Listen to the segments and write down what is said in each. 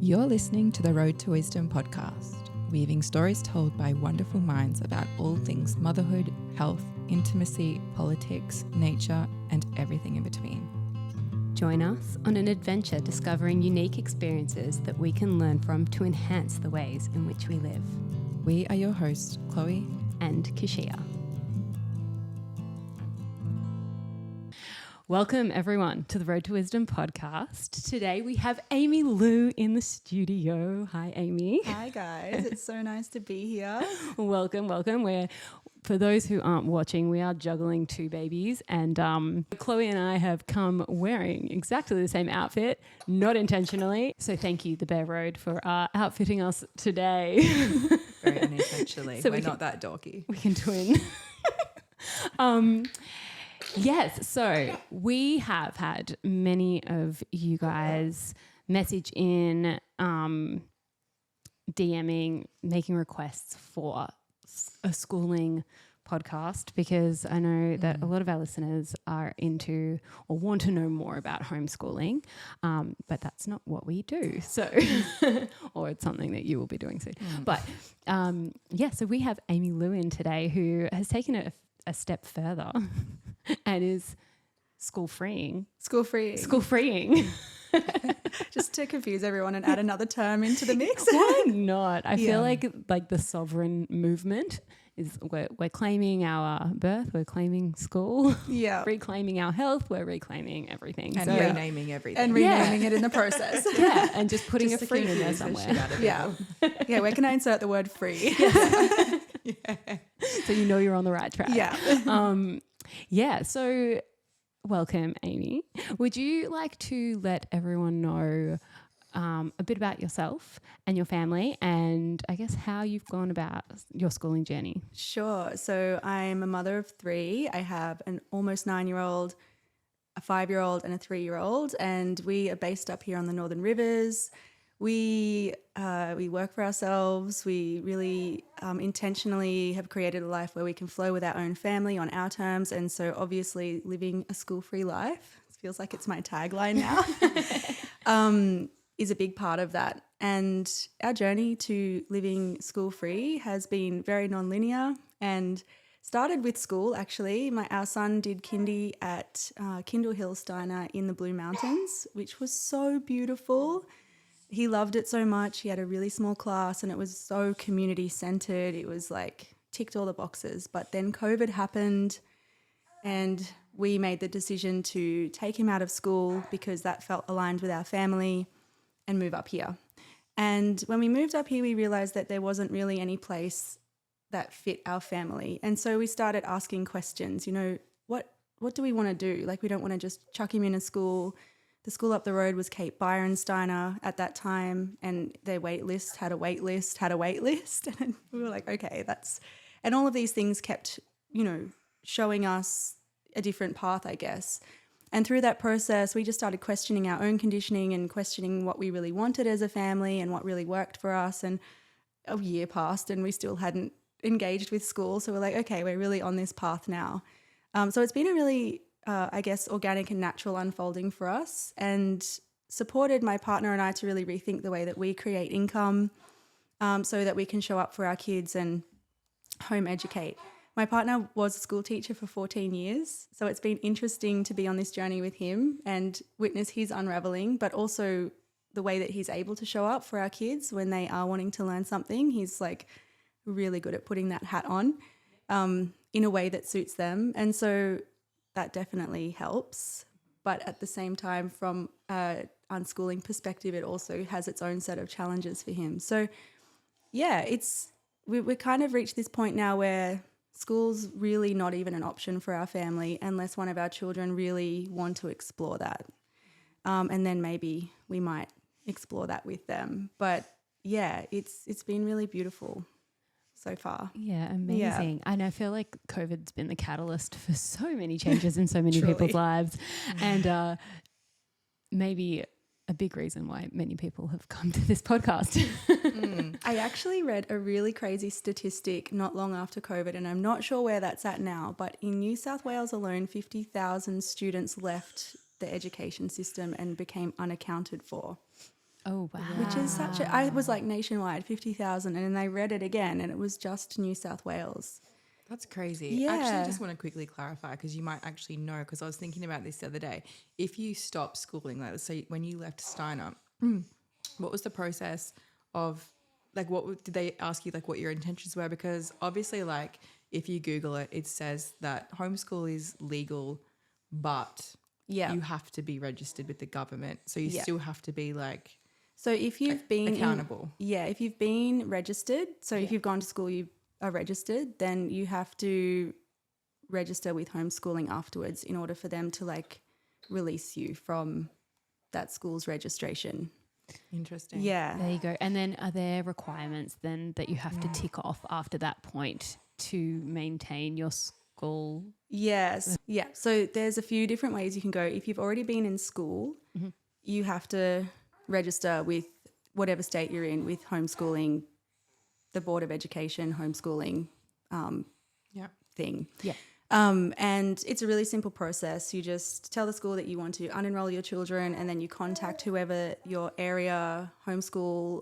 You're listening to the Road to Wisdom podcast, weaving stories told by wonderful minds about all things motherhood, health, intimacy, politics, nature, and everything in between. Join us on an adventure discovering unique experiences that we can learn from to enhance the ways in which we live. We are your hosts, Chloe and Kashia. Welcome everyone to the Road to Wisdom podcast. Today we have Amy Lou in the studio. Hi Amy. Hi guys, it's so nice to be here. Welcome. For those who aren't watching, we are juggling two babies and Chloe and I have come wearing exactly the same outfit, not intentionally. So thank you, the Bear Road, for outfitting us today. Very unintentionally. So we're not that dorky. We can twin. Yes, so we have had many of you guys message in, DMing, making requests for a schooling podcast because I know that a lot of our listeners are into or want to know more about homeschooling, but that's not what we do. So, or it's something that you will be doing soon. But so we have Amy Lou in today who has taken it a step further and is school freeing. Just to confuse everyone and add another term into the mix. Why not? I feel like the sovereign movement is we're claiming our birth, we're claiming school, reclaiming our health, we're reclaiming everything. And renaming everything. And renaming it in the process. And just putting a free in there somewhere. Yeah, where can I insert the word free? So you know you're on the right track. So welcome, Amy. Would you like to let everyone know a bit about yourself and your family and I guess how you've gone about your schooling journey? Sure. So I'm a mother of three. I have an almost 9-year-old, a 5-year-old and a 3-year-old, and we are based up here on the Northern Rivers. We work for ourselves. We really intentionally have created a life where we can flow with our own family on our terms. And so obviously living a school-free life, it feels like it's my tagline now, is a big part of that. And our journey to living school-free has been very non-linear and started with school, actually. Our son did kindy at Kindle Hillsteiner in the Blue Mountains, which was so beautiful. He loved it so much. He had a really small class and it was so community centered. It was like ticked all the boxes. But then COVID happened and we made the decision to take him out of school because that felt aligned with our family and move up here. And when we moved up here, we realized that there wasn't really any place that fit our family. And so we started asking questions, what do we want to do? Like, we don't want to just chuck him in a school. The school up the road was Kate Byronsteiner at that time, and their wait list had a wait list. And we were like, okay, and all of these things kept, showing us a different path, I guess. And through that process, we just started questioning our own conditioning and questioning what we really wanted as a family and what really worked for us. And a year passed and we still hadn't engaged with school. So we're like, okay, we're really on this path now. So it's been a really organic and natural unfolding for us, and supported my partner and I to really rethink the way that we create income so that we can show up for our kids and home educate. My partner was a school teacher for 14 years, so it's been interesting to be on this journey with him and witness his unraveling, but also the way that he's able to show up for our kids when they are wanting to learn something. He's like really good at putting that hat on in a way that suits them. And so that definitely helps. But at the same time, from an unschooling perspective, it also has its own set of challenges for him. So we kind of reached this point now where school's really not even an option for our family unless one of our children really want to explore that. And then maybe we might explore that with them. But it's been really beautiful so far. Yeah, amazing. Yeah. And I feel like COVID's been the catalyst for so many changes in so many people's lives. And maybe a big reason why many people have come to this podcast. I actually read a really crazy statistic not long after COVID, and I'm not sure where that's at now, but in New South Wales alone, 50,000 students left the education system and became unaccounted for. Oh, wow. which is such a, I was like nationwide, 50,000. And then they read it again and it was just New South Wales. That's crazy. Yeah. Actually, I just want to quickly clarify because you might actually know, because I was thinking about this the other day. If you stop schooling, like so when you left Steiner, what was the process of, like, did they ask you, like, what your intentions were? Because obviously, like, if you Google it, it says that homeschool is legal, but you have to be registered with the government. So you still have to be, like, so if you've been accountable. if you've been registered, so if you've gone to school, you are registered, then you have to register with homeschooling afterwards in order for them to, like, release you from that school's registration. Interesting. Yeah. There you go. And then are there requirements then that you have to tick off after that point to maintain your school? Yes. Yeah. So there's a few different ways you can go. If you've already been in school, you have to register with whatever state you're in with homeschooling, the Board of Education homeschooling thing. Yeah. And it's a really simple process. You just tell the school that you want to unenroll your children, and then you contact whoever your area homeschool,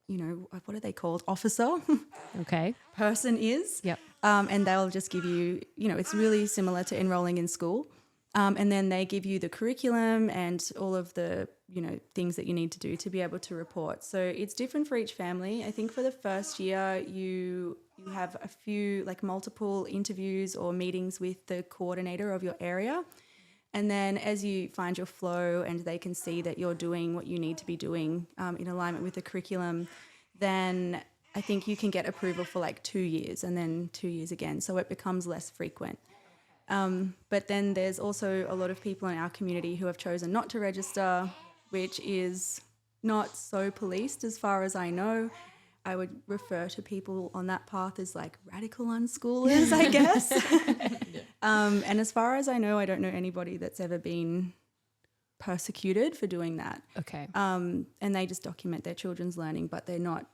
what are they called? Officer Okay. person is. Yep. And they'll just give you, it's really similar to enrolling in school. And then they give you the curriculum and all of the, things that you need to do to be able to report. So it's different for each family. I think for the first year, you have a few, like, multiple interviews or meetings with the coordinator of your area. And then as you find your flow and they can see that you're doing what you need to be doing in alignment with the curriculum, then I think you can get approval for like 2 years and then 2 years again. So it becomes less frequent. But then there's also a lot of people in our community who have chosen not to register, which is not so policed as far as I know. I would refer to people on that path as like radical unschoolers, I guess. And as far as I know, I don't know anybody that's ever been persecuted for doing that. Okay. And they just document their children's learning, but they're not,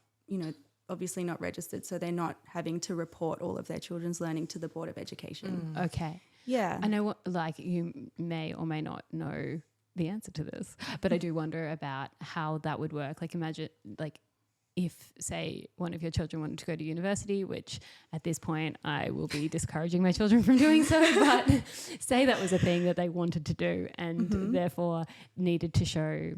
obviously not registered, so they're not having to report all of their children's learning to the Board of Education. Okay. Yeah. I know you may or may not know the answer to this, but I do wonder about how that would work. Like, imagine, like, if, say, one of your children wanted to go to university, which at this point I will be discouraging my children from doing so, but say that was a thing that they wanted to do and therefore needed to show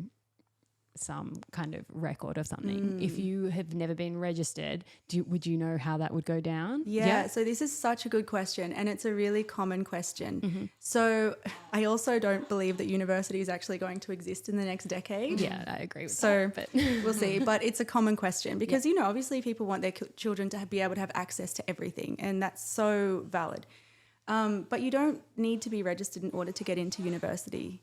some kind of record of something. If you have never been registered, would you know how that would go down? Yeah, so this is such a good question, and it's a really common question. So I also don't believe that university is actually going to exist in the next decade. Yeah, I agree with so that. But we'll see. But it's a common question because, obviously people want their children to be able to have access to everything, and that's so valid. But you don't need to be registered in order to get into university.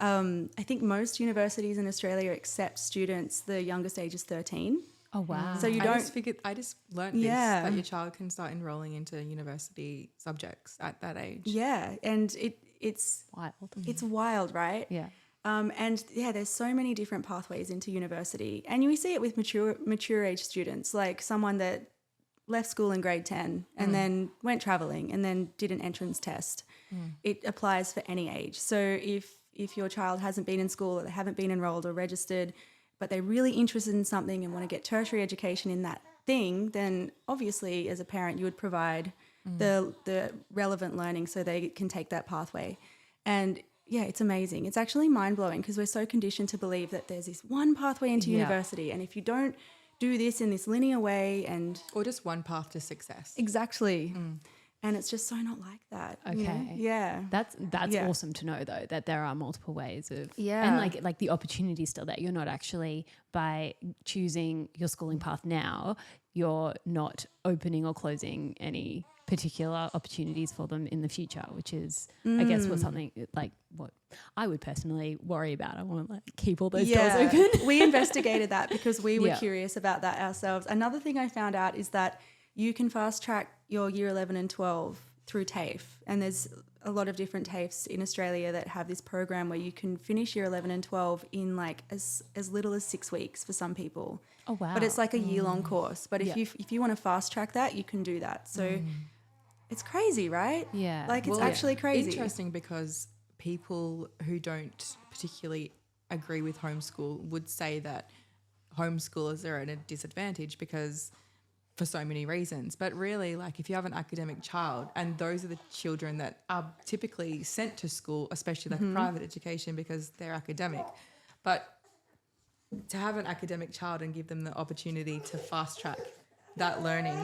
I think most universities in Australia accept students, the youngest age is 13. Oh, wow. So you don't... I just learned this, that your child can start enrolling into university subjects at that age. Yeah, and it's wild. It's wild, right? Yeah. And there's so many different pathways into university. And we see it with mature age students, like someone that left school in grade 10 and then went traveling and then did an entrance test. It applies for any age. So if your child hasn't been in school or they haven't been enrolled or registered, but they're really interested in something and want to get tertiary education in that thing, then obviously as a parent you would provide the relevant learning so they can take that pathway. And yeah, it's amazing. It's actually mind-blowing because we're so conditioned to believe that there's this one pathway into university, and if you don't do this in this linear way or just one path to success. Exactly. And it's just so not like that. Okay. Yeah. That's awesome to know, though, that there are multiple ways of... Yeah. And like the opportunity is still there. You're not actually, by choosing your schooling path now, you're not opening or closing any particular opportunities for them in the future, which is, I guess, what I would personally worry about. I want to keep all those doors open. We investigated that because we were curious about that ourselves. Another thing I found out is that you can fast track your year 11 and 12 through TAFE, and there's a lot of different TAFEs in Australia that have this program where you can finish year 11 and 12 in like as little as 6 weeks for some people. Oh, wow. But it's like a year-long course. But if you want to fast track that, you can do that. So it's crazy, right? Yeah. Like it's actually crazy. Interesting because people who don't particularly agree with homeschool would say that homeschoolers are at a disadvantage because for so many reasons. But really, like if you have an academic child, and those are the children that are typically sent to school, especially like private education, because they're academic. But to have an academic child and give them the opportunity to fast track that learning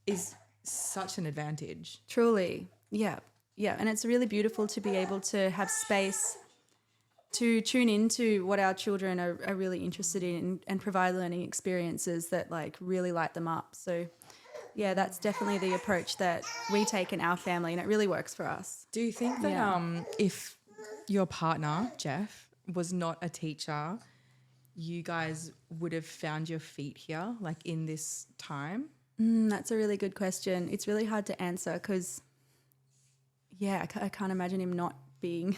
is such an advantage. Truly. Yeah. Yeah. And it's really beautiful to be able to have space to tune into what our children are really interested in and provide learning experiences that like really light them up. So yeah, that's definitely the approach that we take in our family, and it really works for us. Do you think that if your partner, Jeff, was not a teacher, you guys would have found your feet here, like in this time? That's a really good question. It's really hard to answer because, I can't imagine him not being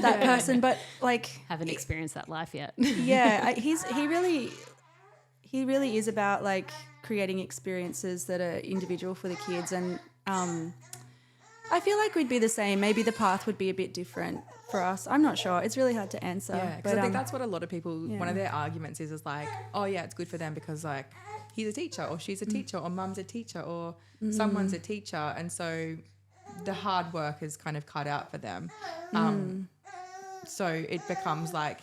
that person. But like, Haven't experienced that life yet. he really is about like creating experiences that are individual for the kids, and I feel like we'd be the same. Maybe the path would be a bit different for us. I'm not sure. It's really hard to answer. Yeah, because I think that's what a lot of people, one of their arguments is like, oh yeah, it's good for them because like he's a teacher or she's a teacher or mum's a teacher or someone's a teacher. And so the hard work is kind of cut out for them. So it becomes like,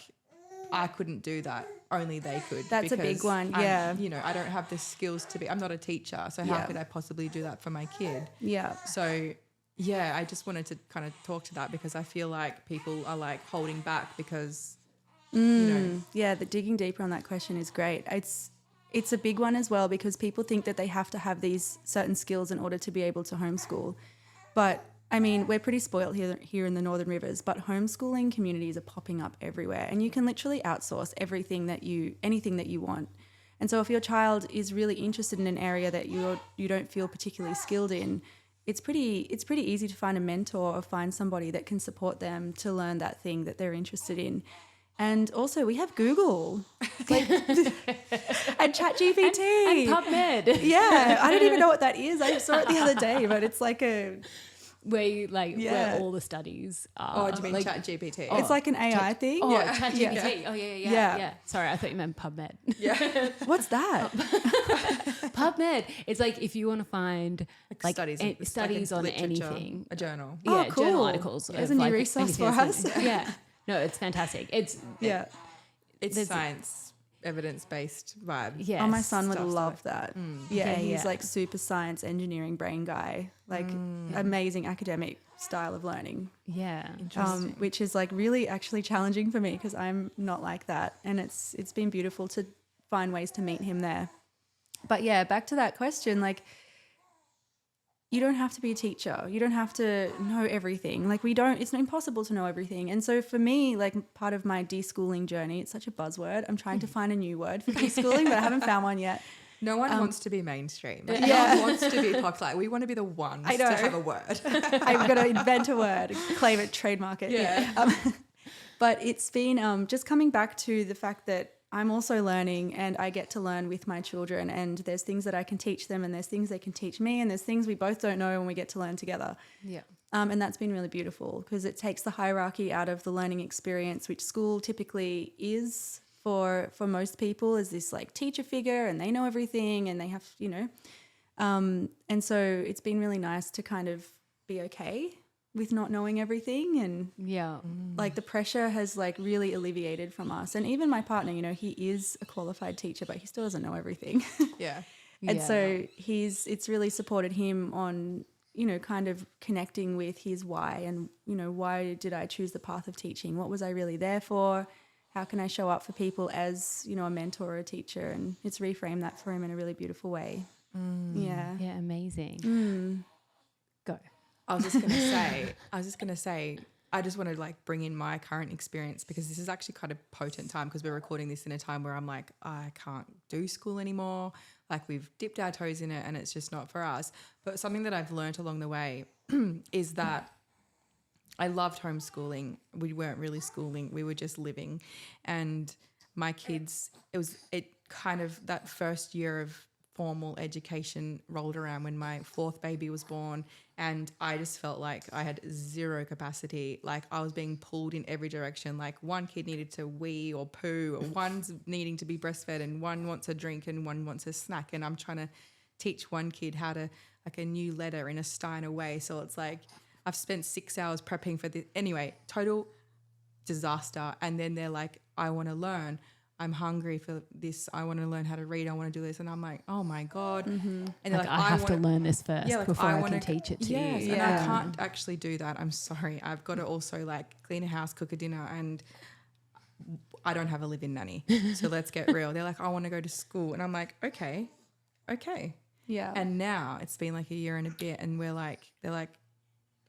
I couldn't do that. Only they could. That's a big one. Yeah. I don't have the skills to be, I'm not a teacher. So how could I possibly do that for my kid? Yeah. So yeah, I just wanted to kind of talk to that because I feel like people are like holding back because, Yeah, the digging deeper on that question is great. It's a big one as well because people think that they have to have these certain skills in order to be able to homeschool. But I mean, we're pretty spoiled here in the Northern Rivers, but homeschooling communities are popping up everywhere, and you can literally outsource anything that you want. And so if your child is really interested in an area that you don't feel particularly skilled in, it's pretty easy to find a mentor or find somebody that can support them to learn that thing that they're interested in. And also we have Google and ChatGPT. And PubMed. Yeah, I don't even know what that is. I saw it the other day, but it's like where all the studies are. Oh, do you mean like, ChatGPT? It's like an AI thing. Oh, Yeah. ChatGPT. Yeah. Oh, yeah. Sorry, I thought you meant PubMed. Yeah. What's that? PubMed. It's like if you want to find like studies on literature, anything. a journal. Oh, Yeah, cool. journal articles. There's of, a new like, resource for anything us. that's- Yeah. No, it's fantastic. It's It's science, evidence-based vibe. yeah. Oh, my son would Stuff love that. Yeah, Yeah, he's yeah. like super science engineering brain guy, like amazing academic style of learning, Yeah. which is like really actually challenging for me because I'm not like that. And it's been beautiful to find ways to meet him there. But yeah, back to that question, like you don't have to be a teacher. You don't have to know everything. Like it's impossible to know everything. And so for me, like part of my deschooling journey, it's such a buzzword. I'm trying to find a new word for deschooling, but I haven't found one yet. No one wants to be mainstream. Like, no one wants to be popular. We want to be the ones I know. to have a word. I've got to invent a word, claim it, trademark it. Yeah. But it's been just coming back to the fact that I'm also learning and I get to learn with my children, and there's things that I can teach them and there's things they can teach me and there's things we both don't know and we get to learn together. Yeah. And that's been really beautiful because it takes the hierarchy out of the learning experience, which school typically is for most people, is this like teacher figure and they know everything and they have, and so it's been really nice to kind of be okay with not knowing everything, and Yeah. like the pressure has like really alleviated from us. And even my partner, he is a qualified teacher, but he still doesn't know everything. Yeah. And so it's really supported him on, kind of connecting with his why and, why did I choose the path of teaching? What was I really there for? How can I show up for people as, a mentor or a teacher? And it's reframed that for him in a really beautiful way. Yeah. Yeah. Amazing. Go. I was just gonna say, I just want to like bring in my current experience because this is actually kind of potent time because we're recording this in a time where I'm like, I can't do school anymore. Like we've dipped our toes in it and it's just not for us. But something that I've learned along the way is that I loved homeschooling. We weren't really schooling. We were just living. And my kids, it kind of that first year of formal education rolled around when my fourth baby was born, and I just felt like I had zero capacity. Like I was being pulled in every direction. Like one kid needed to wee or poo, or one's needing to be breastfed, and one wants a drink and one wants a snack, and I'm trying to teach one kid how to like a new letter in a Steiner way. So it's like I've spent 6 hours prepping for this. Anyway, total disaster. And then they're like, I want to learn. I'm hungry for this. I want to learn how to read. I want to do this. And I'm like, oh my God. And they're Like, I have to learn this first before I can teach it to you. And I can't actually do that. I'm sorry. I've got to also like clean a house, cook a dinner, and I don't have a live-in nanny. So let's get real. They're like, I want to go to school. And I'm like, okay. Yeah. And now it's been like a year and a bit, and they're like,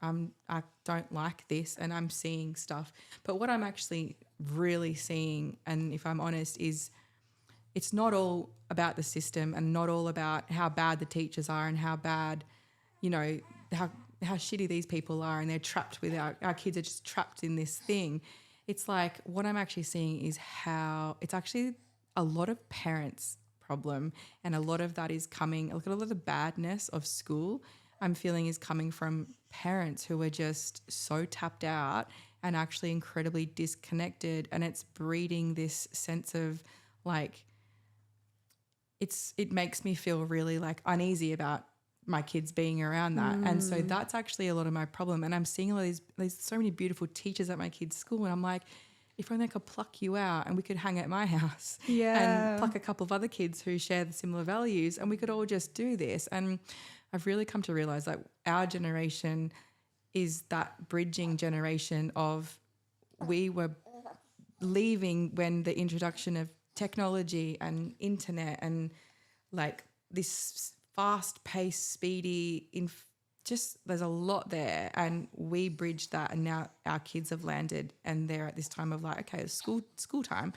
I don't like this, and I'm seeing stuff. But what I'm actually really seeing, and if I'm honest, is it's not all about the system and not all about how bad the teachers are and how bad, you know, how shitty these people are, and they're trapped with our kids are just trapped in this thing. It's like what I'm actually seeing is how it's actually a lot of parents' problem, and a lot of that is coming, look at a lot of the badness of school I'm feeling is coming from parents who are just so tapped out and actually incredibly disconnected, and it's breeding this sense of like it makes me feel really like uneasy about my kids being around that. And so that's actually a lot of my problem. And I'm seeing all these so many beautiful teachers at my kids' school, and I'm like, if only I could pluck you out and we could hang at my house and pluck a couple of other kids who share the similar values, and we could all just do this. And I've really come to realize that our generation is that bridging generation of we were leaving when the introduction of technology and internet and like this fast-paced, speedy, just there's a lot there, and we bridged that, and now our kids have landed and they're at this time of like, okay, it's school time,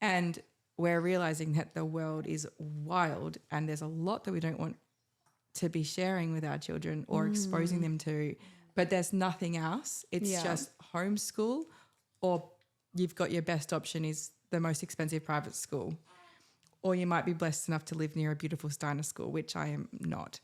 and we're realizing that the world is wild and there's a lot that we don't want to be sharing with our children or exposing them to, but there's nothing else. It's just homeschool, or you've got your best option is the most expensive private school, or you might be blessed enough to live near a beautiful Steiner school, which I am not.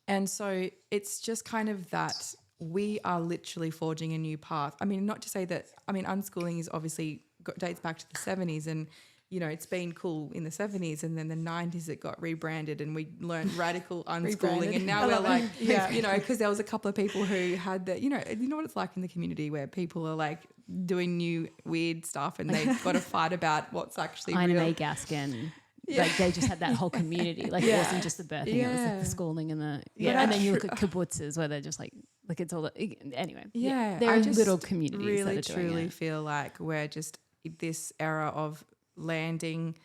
And so it's just kind of that we are literally forging a new path. I mean, not to say that, I mean, unschooling is obviously dates back to the 70s, and you know, it's been cool in the 70s, and then the 90s it got rebranded and we learned radical unschooling. And now we're like, you know, because there was a couple of people who had that, you know what it's like in the community where people are like doing new weird stuff and they've got to fight about what's actually Ina real. May Gaskin. Like they just had that whole community. Like it wasn't just the birthing, it was like the schooling and the and then you look at kibbutzes where they're just like it's all the, anyway. There are little communities really that are doing truly it. feel like we're just this era of landing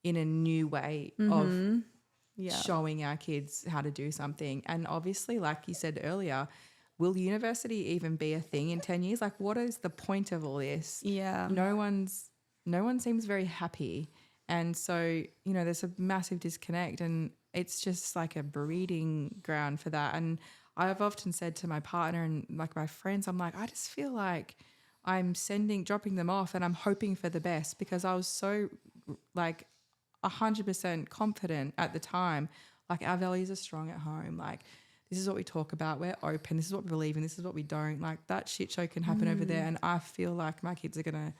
in a new way of showing our kids how to do something. And obviously, like you said earlier, will university even be a thing in 10 years? Like, what is the point of all this? Yeah. No one seems very happy. And so, you know, there's a massive disconnect, and it's just like a breeding ground for that. And I've often said to my partner and like my friends, I'm like, I just feel like I'm dropping them off and I'm hoping for the best, because I was so like 100% confident at the time. Like our values are strong at home. Like this is what we talk about. We're open. This is what we believe in. This is what we don't. Like that shit show can happen over there. And I feel like my kids are going to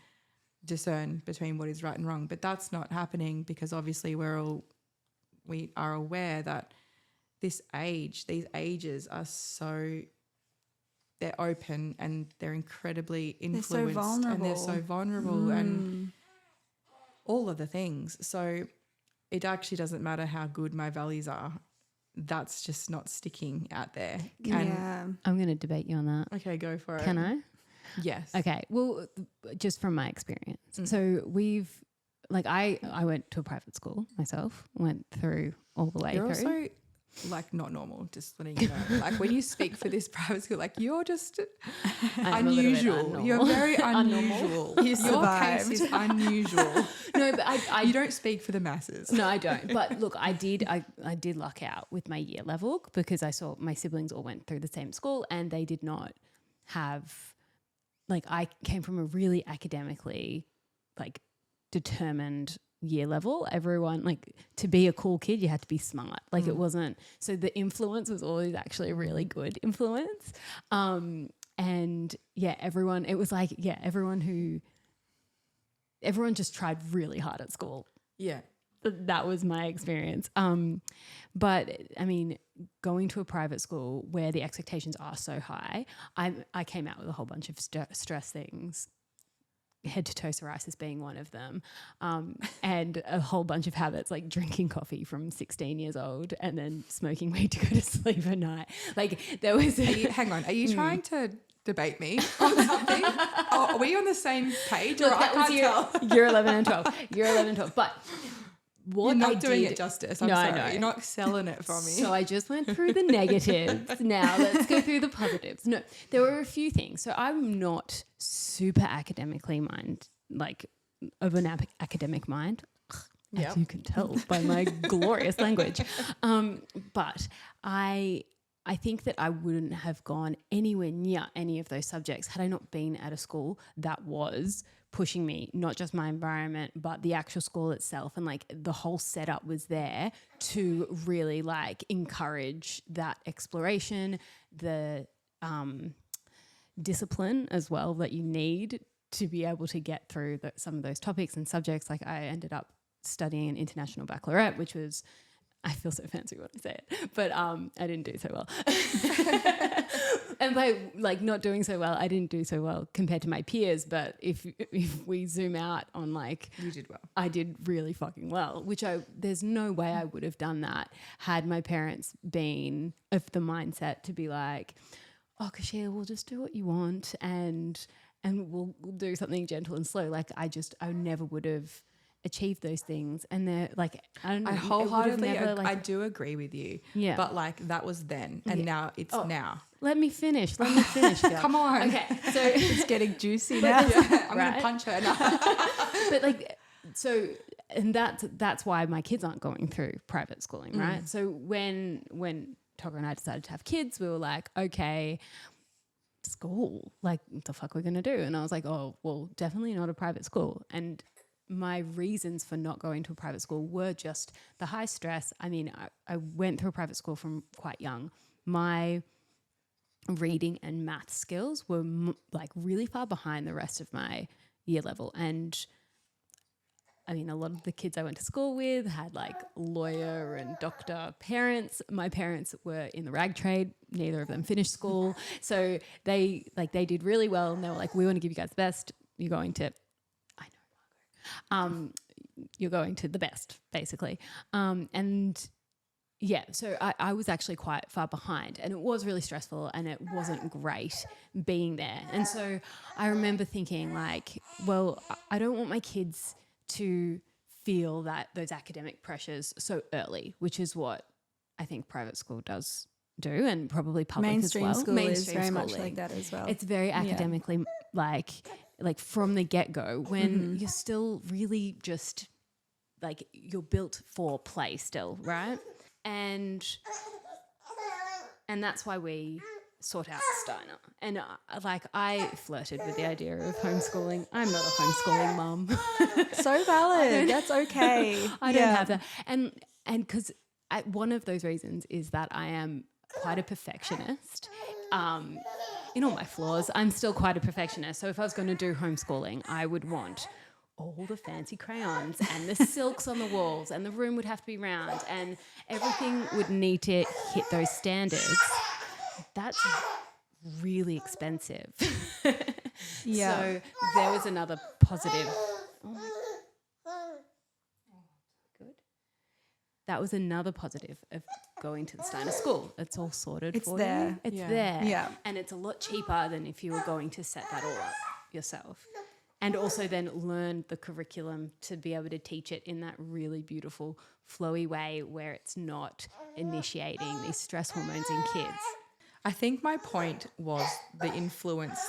discern between what is right and wrong. But that's not happening, because obviously we are aware that these ages are so, they're open and they're incredibly influenced, and they're so vulnerable and all of the things. So it actually doesn't matter how good my values are. That's just not sticking out there. I'm going to debate you on that. Okay, go for it. Can I? Yes. Okay. Well, just from my experience. So we've, like I went to a private school myself, went through all the way You're through. also like not normal, just letting you know. Like when you speak for this private school, like you're just unusual. You're very unusual. You Your survived. case is unusual. No, but You don't speak for the masses. No, I don't. But look, I did luck out with my year level, because I saw my siblings all went through the same school and they did not have, like I came from a really academically like determined year level. Everyone, like, to be a cool kid, you had to be smart. Like it wasn't, so the influence was always actually a really good influence. And yeah, everyone, it was like, yeah, everyone just tried really hard at school. Yeah. That was my experience. But I mean, going to a private school where the expectations are so high, I came out with a whole bunch of stress things, head to toe psoriasis being one of them, and a whole bunch of habits like drinking coffee from 16 years old and then smoking weed to go to sleep at night. Like there was Hang on, are you trying to debate me on something? Are we on the same page? Look, or I can't tell. year 11 and 12. Year 11 and 12. But what You're not I doing did, it justice. I'm No, I sorry. know. You're not selling it for me. So I just went through the negatives. Now let's go through the positives. No, there were a few things. So I'm not super academically of an academic mind, as you can tell by my glorious language. But I think that I wouldn't have gone anywhere near any of those subjects had I not been at a school that was pushing me, not just my environment, but the actual school itself. And like the whole setup was there to really like encourage that exploration, the discipline as well that you need to be able to get through some of those topics and subjects. Like I ended up studying an international baccalaureate, which was, I feel so fancy when I say it, but I didn't do so well. And by like not doing so well, I didn't do so well compared to my peers. But if we zoom out on like, you did well. I did really fucking well, which there's no way I would have done that had my parents been of the mindset to be like, oh, Kashia, we'll just do what you want and we'll do something gentle and slow. Like I never would have achieved those things. And they're like, I don't know. I wholeheartedly, never, I do agree with you. Yeah. But like that was then and now it's now. Let me finish. Girl. Come on. Okay. So It's getting juicy now. I'm going Right? to punch her now. But like, so, and that's why my kids aren't going through private schooling, right? So when Togger and I decided to have kids, we were like, okay, school, like what the fuck we're going to do? And I was like, oh, well, definitely not a private school. And my reasons for not going to a private school were just the high stress. I mean, I went through a private school from quite young. My reading and math skills were like really far behind the rest of my year level. And I mean, a lot of the kids I went to school with had like lawyer and doctor parents. My parents were in the rag trade. Neither of them finished school. So they did really well. And they were like, we want to give you guys the best. You're going to, you're going to the best, basically. And yeah, so I was actually quite far behind and it was really stressful and it wasn't great being there. And so I remember thinking like, well, I don't want my kids to feel those academic pressures so early, which is what I think private school does do and probably public Mainstream as well. school is very much schooling. like that as well. It's very academically like from the get-go when you're still really just like you're built for play still, right? And that's why we sort out Steiner. And I flirted with the idea of homeschooling. I'm not a homeschooling mum. So valid. That's okay. I don't have that. And because one of those reasons is that I am quite a perfectionist. In all my flaws, I'm still quite a perfectionist. So if I was going to do homeschooling, I would want all the fancy crayons and the silks on the walls and the room would have to be round and everything would need to hit those standards. That's really expensive. Yeah. So there was another positive. Oh my good. That was another positive of going to the Steiner school. It's all sorted It's for there. you. It's Yeah. there. Yeah. And it's a lot cheaper than if you were going to set that all up yourself. And also then learn the curriculum to be able to teach it in that really beautiful, flowy way where it's not initiating these stress hormones in kids. I think my point was the influence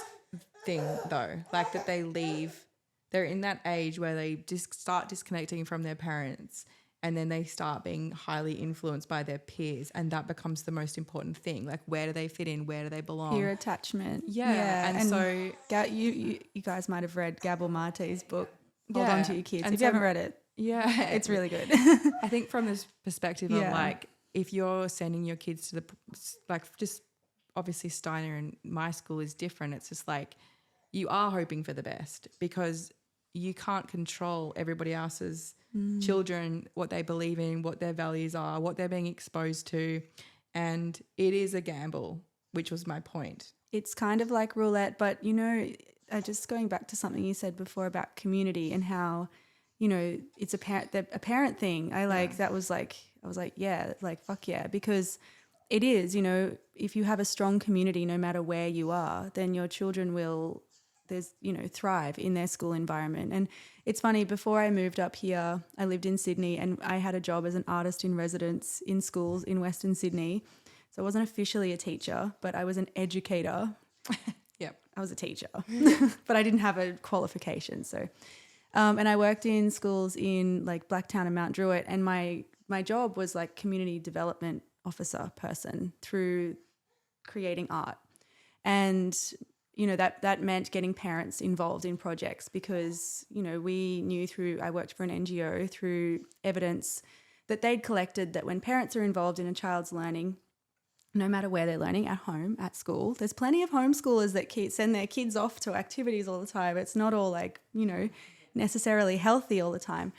thing though, like that they're in that age where they just start disconnecting from their parents and then they start being highly influenced by their peers and that becomes the most important thing. Like where do they fit in? Where do they belong? Peer attachment. Yeah. And so you guys might have read Gabor Mate's book, Hold Yeah. On to Your Kids. And If so- you haven't read it, Yeah, It's really good. I think from this perspective of Yeah. like, if you're sending your kids to the, like, just obviously Steiner and my school is different. It's just like you are hoping for the best because you can't control everybody else's children, what they believe in, what their values are, what they're being exposed to. And it is a gamble, which was my point. It's kind of like roulette, but just going back to something you said before about community and how, it's a parent thing. That was like, I was like, yeah, like, fuck yeah, because it is, if you have a strong community, no matter where you are, then your children will, thrive in their school environment. And it's funny, before I moved up here, I lived in Sydney and I had a job as an artist in residence in schools in Western Sydney. So I wasn't officially a teacher, but I was an educator. Yep. I was a teacher, but I didn't have a qualification. So, and I worked in schools in like Blacktown and Mount Druitt, and my job was like community development officer person through creating art. And, that meant getting parents involved in projects because, we knew I worked for an NGO through evidence that they'd collected that when parents are involved in a child's learning, no matter where they're learning, at home, at school, there's plenty of homeschoolers that send their kids off to activities all the time. It's not all like, necessarily healthy all the time.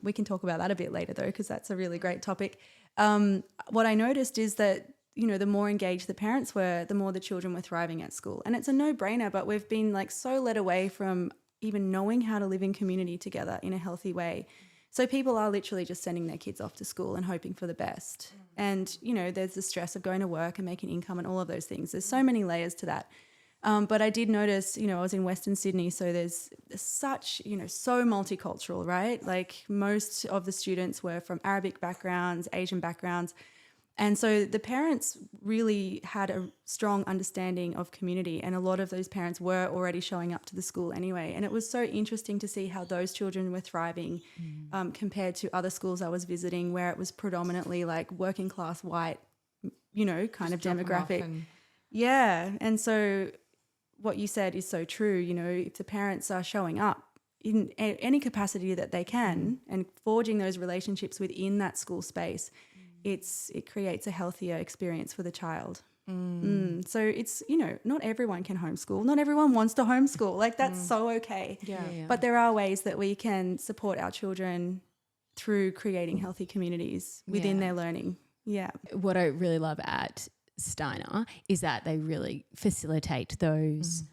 We can talk about that a bit later though, because that's a really great topic. What I noticed is that, the more engaged the parents were, the more the children were thriving at school. And it's a no-brainer, but we've been like so led away from even knowing how to live in community together in a healthy way. So people are literally just sending their kids off to school and hoping for the best. And, there's the stress of going to work and making income and all of those things. There's so many layers to that. But I did notice, I was in Western Sydney, so there's such, so multicultural, right? Like most of the students were from Arabic backgrounds, Asian backgrounds. And so the parents really had a strong understanding of community, and a lot of those parents were already showing up to the school anyway. And it was so interesting to see how those children were thriving compared to other schools I was visiting where it was predominantly like working class white, kind of demographic. Yeah. And so what you said is so true. If the parents are showing up in any capacity that they can and forging those relationships within that school space, it creates a healthier experience for the child. So it's, not everyone can homeschool. Not everyone wants to homeschool. Like that's so okay. Yeah. But there are ways that we can support our children through creating healthy communities within their learning. Yeah. What I really love at Steiner is that they really facilitate those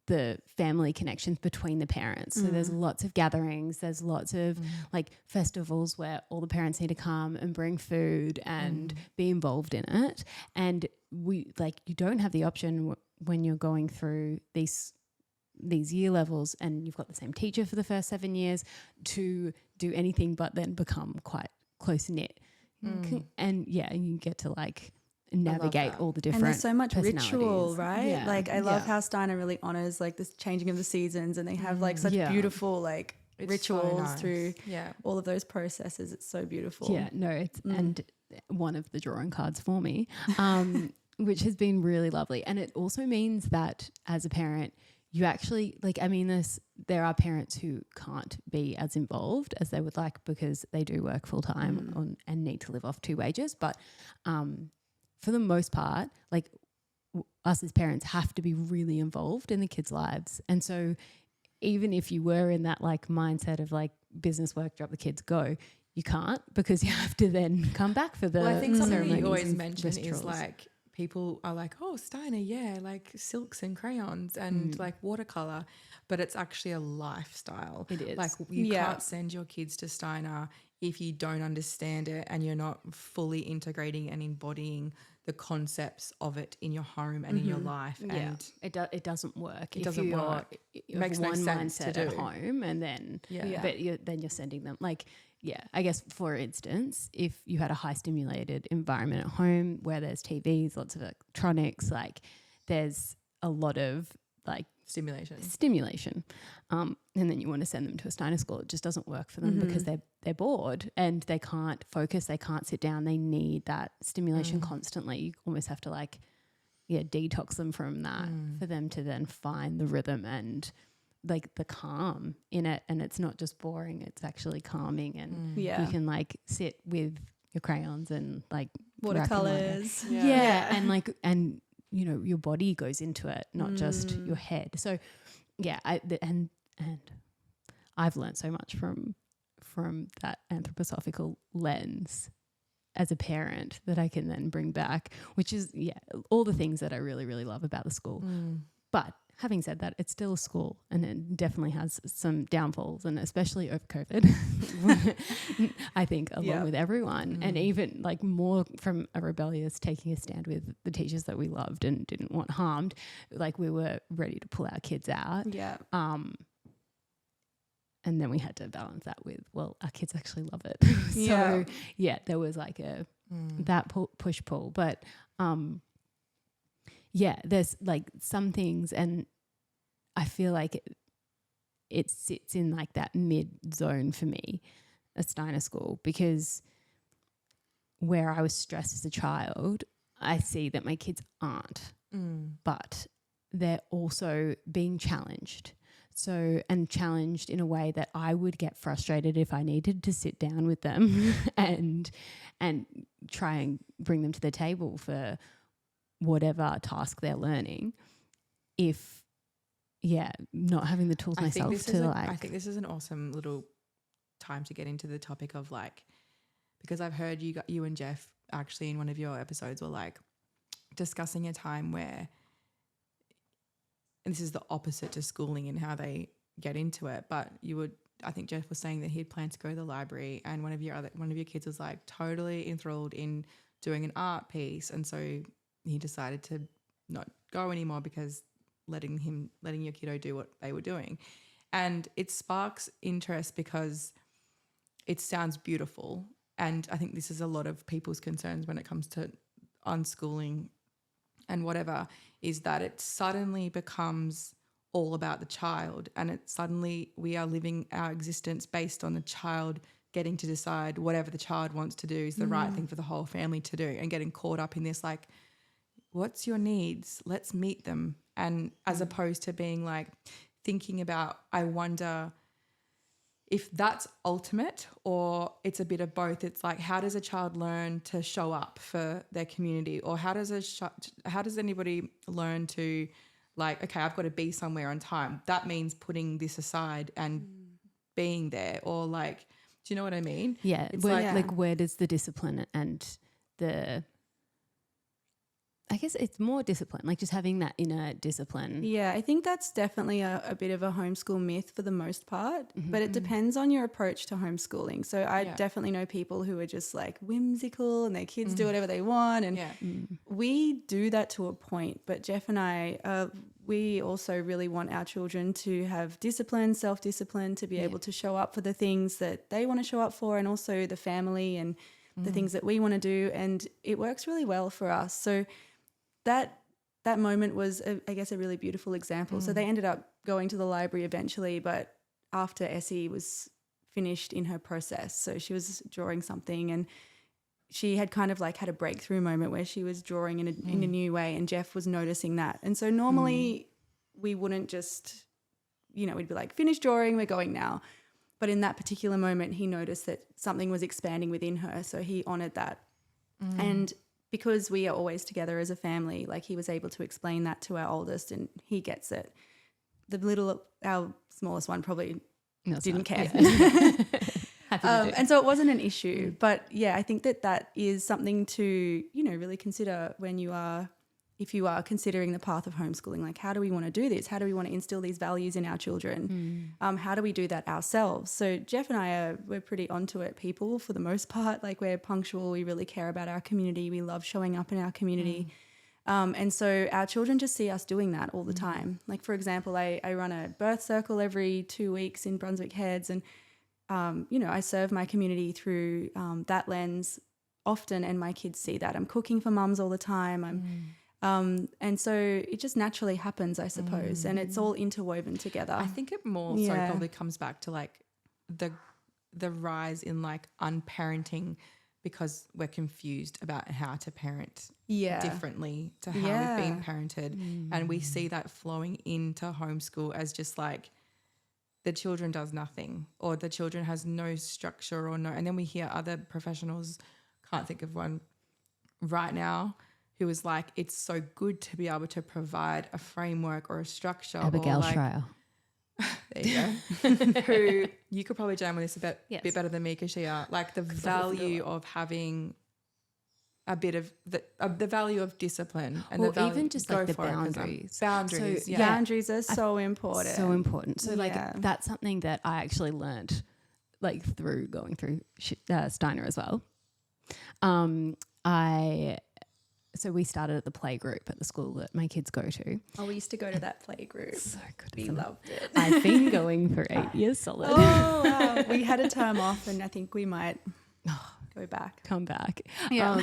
the family connections between the parents. So there's lots of gatherings, there's lots of like festivals where all the parents need to come and bring food and be involved in it. And you don't have the option when you're going through these year levels and you've got the same teacher for the first 7 years to do anything but then become quite close knit. And you get to like navigate all the different, and there's so much ritual, personalities. right? Yeah. Like I love how Steiner really honors like this changing of the seasons, and they have like such beautiful like rituals so nice. through all of those processes. It's so beautiful. Yeah, no, it's and one of the drawing cards for me, which has been really lovely. And it also means that as a parent, you actually there are parents who can't be as involved as they would like because they do work full time and need to live off 2 wages. But for the most part, like us as parents have to be really involved in the kids' lives. And so even if you were in that like mindset of like business work, drop the kids, go, you can't because you have to then come back for the Well, I think something ceremonies you always and mention is rituals. like people are like, oh, Steiner, like silks and crayons and like watercolor, but it's actually a lifestyle. It is. Like you can't send your kids to Steiner if you don't understand it and you're not fully integrating and embodying the concepts of it in your home and in your life. And it doesn't work. It doesn't work. It makes no one sense to mindset do. at home, and then but then you're sending them like I guess for instance, if you had a high stimulated environment at home where there's TVs, lots of electronics, like there's a lot of like stimulation, and then you want to send them to a Steiner school, it just doesn't work for them because they're bored and they can't focus, they can't sit down, they need that stimulation constantly. You almost have to like detox them from that for them to then find the rhythm and like the calm in it, and it's not just boring, it's actually calming, and Yeah. you can like sit with your crayons and like Watercolors. and like, and you know, your body goes into it, not just your head. So yeah, and I've learned so much from that anthroposophical lens as a parent that I can then bring back, which is all the things that I really, really love about the school. But having said that, it's still a school, and it definitely has some downfalls, and especially over COVID, I think, along with everyone, and even like more from a rebellious taking a stand with the teachers that we loved and didn't want harmed. Like we were ready to pull our kids out. Yeah. And then we had to balance that with, well, our kids actually love it. Yeah. So there was like that push-pull. But there's like some things, and I feel like it sits in like that mid zone for me, a Steiner school, because where I was stressed as a child, I see that my kids aren't, but they're also being challenged. So, and challenged in a way that I would get frustrated if I needed to sit down with them and try and bring them to the table for whatever task they're learning. If, not having the tools myself to I think this is an awesome little time to get into the topic of like, because I've heard you and Jeff actually in one of your episodes were like discussing a time where, and this is the opposite to schooling and how they get into it, but I think Jeff was saying that he'd planned to go to the library, and one of your kids was like totally enthralled in doing an art piece, and so he decided to not go anymore because letting your kiddo do what they were doing. And it sparks interest because it sounds beautiful, and I think this is a lot of people's concerns when it comes to unschooling and whatever, is that it suddenly becomes all about the child, and it suddenly we are living our existence based on the child getting to decide whatever the child wants to do is the right thing for the whole family to do, and getting caught up in this like, what's your needs? Let's meet them. And as opposed to being like thinking about, I wonder if that's ultimate or it's a bit of both. It's like, how does a child learn to show up for their community, or how does anybody learn to like, okay, I've got to be somewhere on time. That means putting this aside and being there, or like, do you know what I mean? Yeah. It's like where does the discipline and the, I guess it's more discipline, like just having that inner discipline. Yeah, I think that's definitely a bit of a homeschool myth for the most part, but it depends on your approach to homeschooling. So I definitely know people who are just like whimsical and their kids do whatever they want. And we do that to a point, but Jeff and I, we also really want our children to have discipline, self-discipline, to be able to show up for the things that they want to show up for, and also the family and the things that we want to do. And it works really well for us. So that moment was, I guess, a really beautiful example. So they ended up going to the library eventually, but after Essie was finished in her process, so she was drawing something, and she had kind of like had a breakthrough moment where she was drawing in a new way, and Jeff was noticing that. And so normally we wouldn't just, we'd be like, finish drawing, we're going now. But in that particular moment, he noticed that something was expanding within her, so he honoured that. And because we are always together as a family, like he was able to explain that to our oldest, and he gets it. Our smallest one probably didn't care. And so it wasn't an issue. But yeah, I think that is something to, really consider if you are considering the path of homeschooling. Like, how do we want to do this? How do we want to instill these values in our children? How do we do that ourselves? So Jeff and I we're pretty onto it people for the most part. Like, we're punctual. We really care about our community. We love showing up in our community. And so our children just see us doing that all the time. Like, for example, I run a birth circle every 2 weeks in Brunswick Heads, and, I serve my community through that lens often, and my kids see that. I'm cooking for mums all the time. And so it just naturally happens, I suppose, and it's all interwoven together. I think it more so probably comes back to like the rise in like unparenting, because we're confused about how to parent differently to how we've been parented. And we see that flowing into homeschool as just like the children does nothing, or the children has no structure or no, and then we hear other professionals, can't think of one right now, who is like, it's so good to be able to provide a framework or a structure. Abigail or like, Schreier. there you go. Who you could probably jam on this a bit better than me, Kashia. Like the value of having a bit of the value of discipline and or the value, even just like the boundaries. Boundaries, So, yeah. Boundaries are so important. So important. So like Yeah. that's something that I actually learned like through going through Steiner as well. So we started at the play group at the school that my kids go to. Oh, we used to go to that play group. So good. We loved it. I've been going for 8 years solid. Oh, wow. We had a term off and I think we might go back. Come back. Yeah.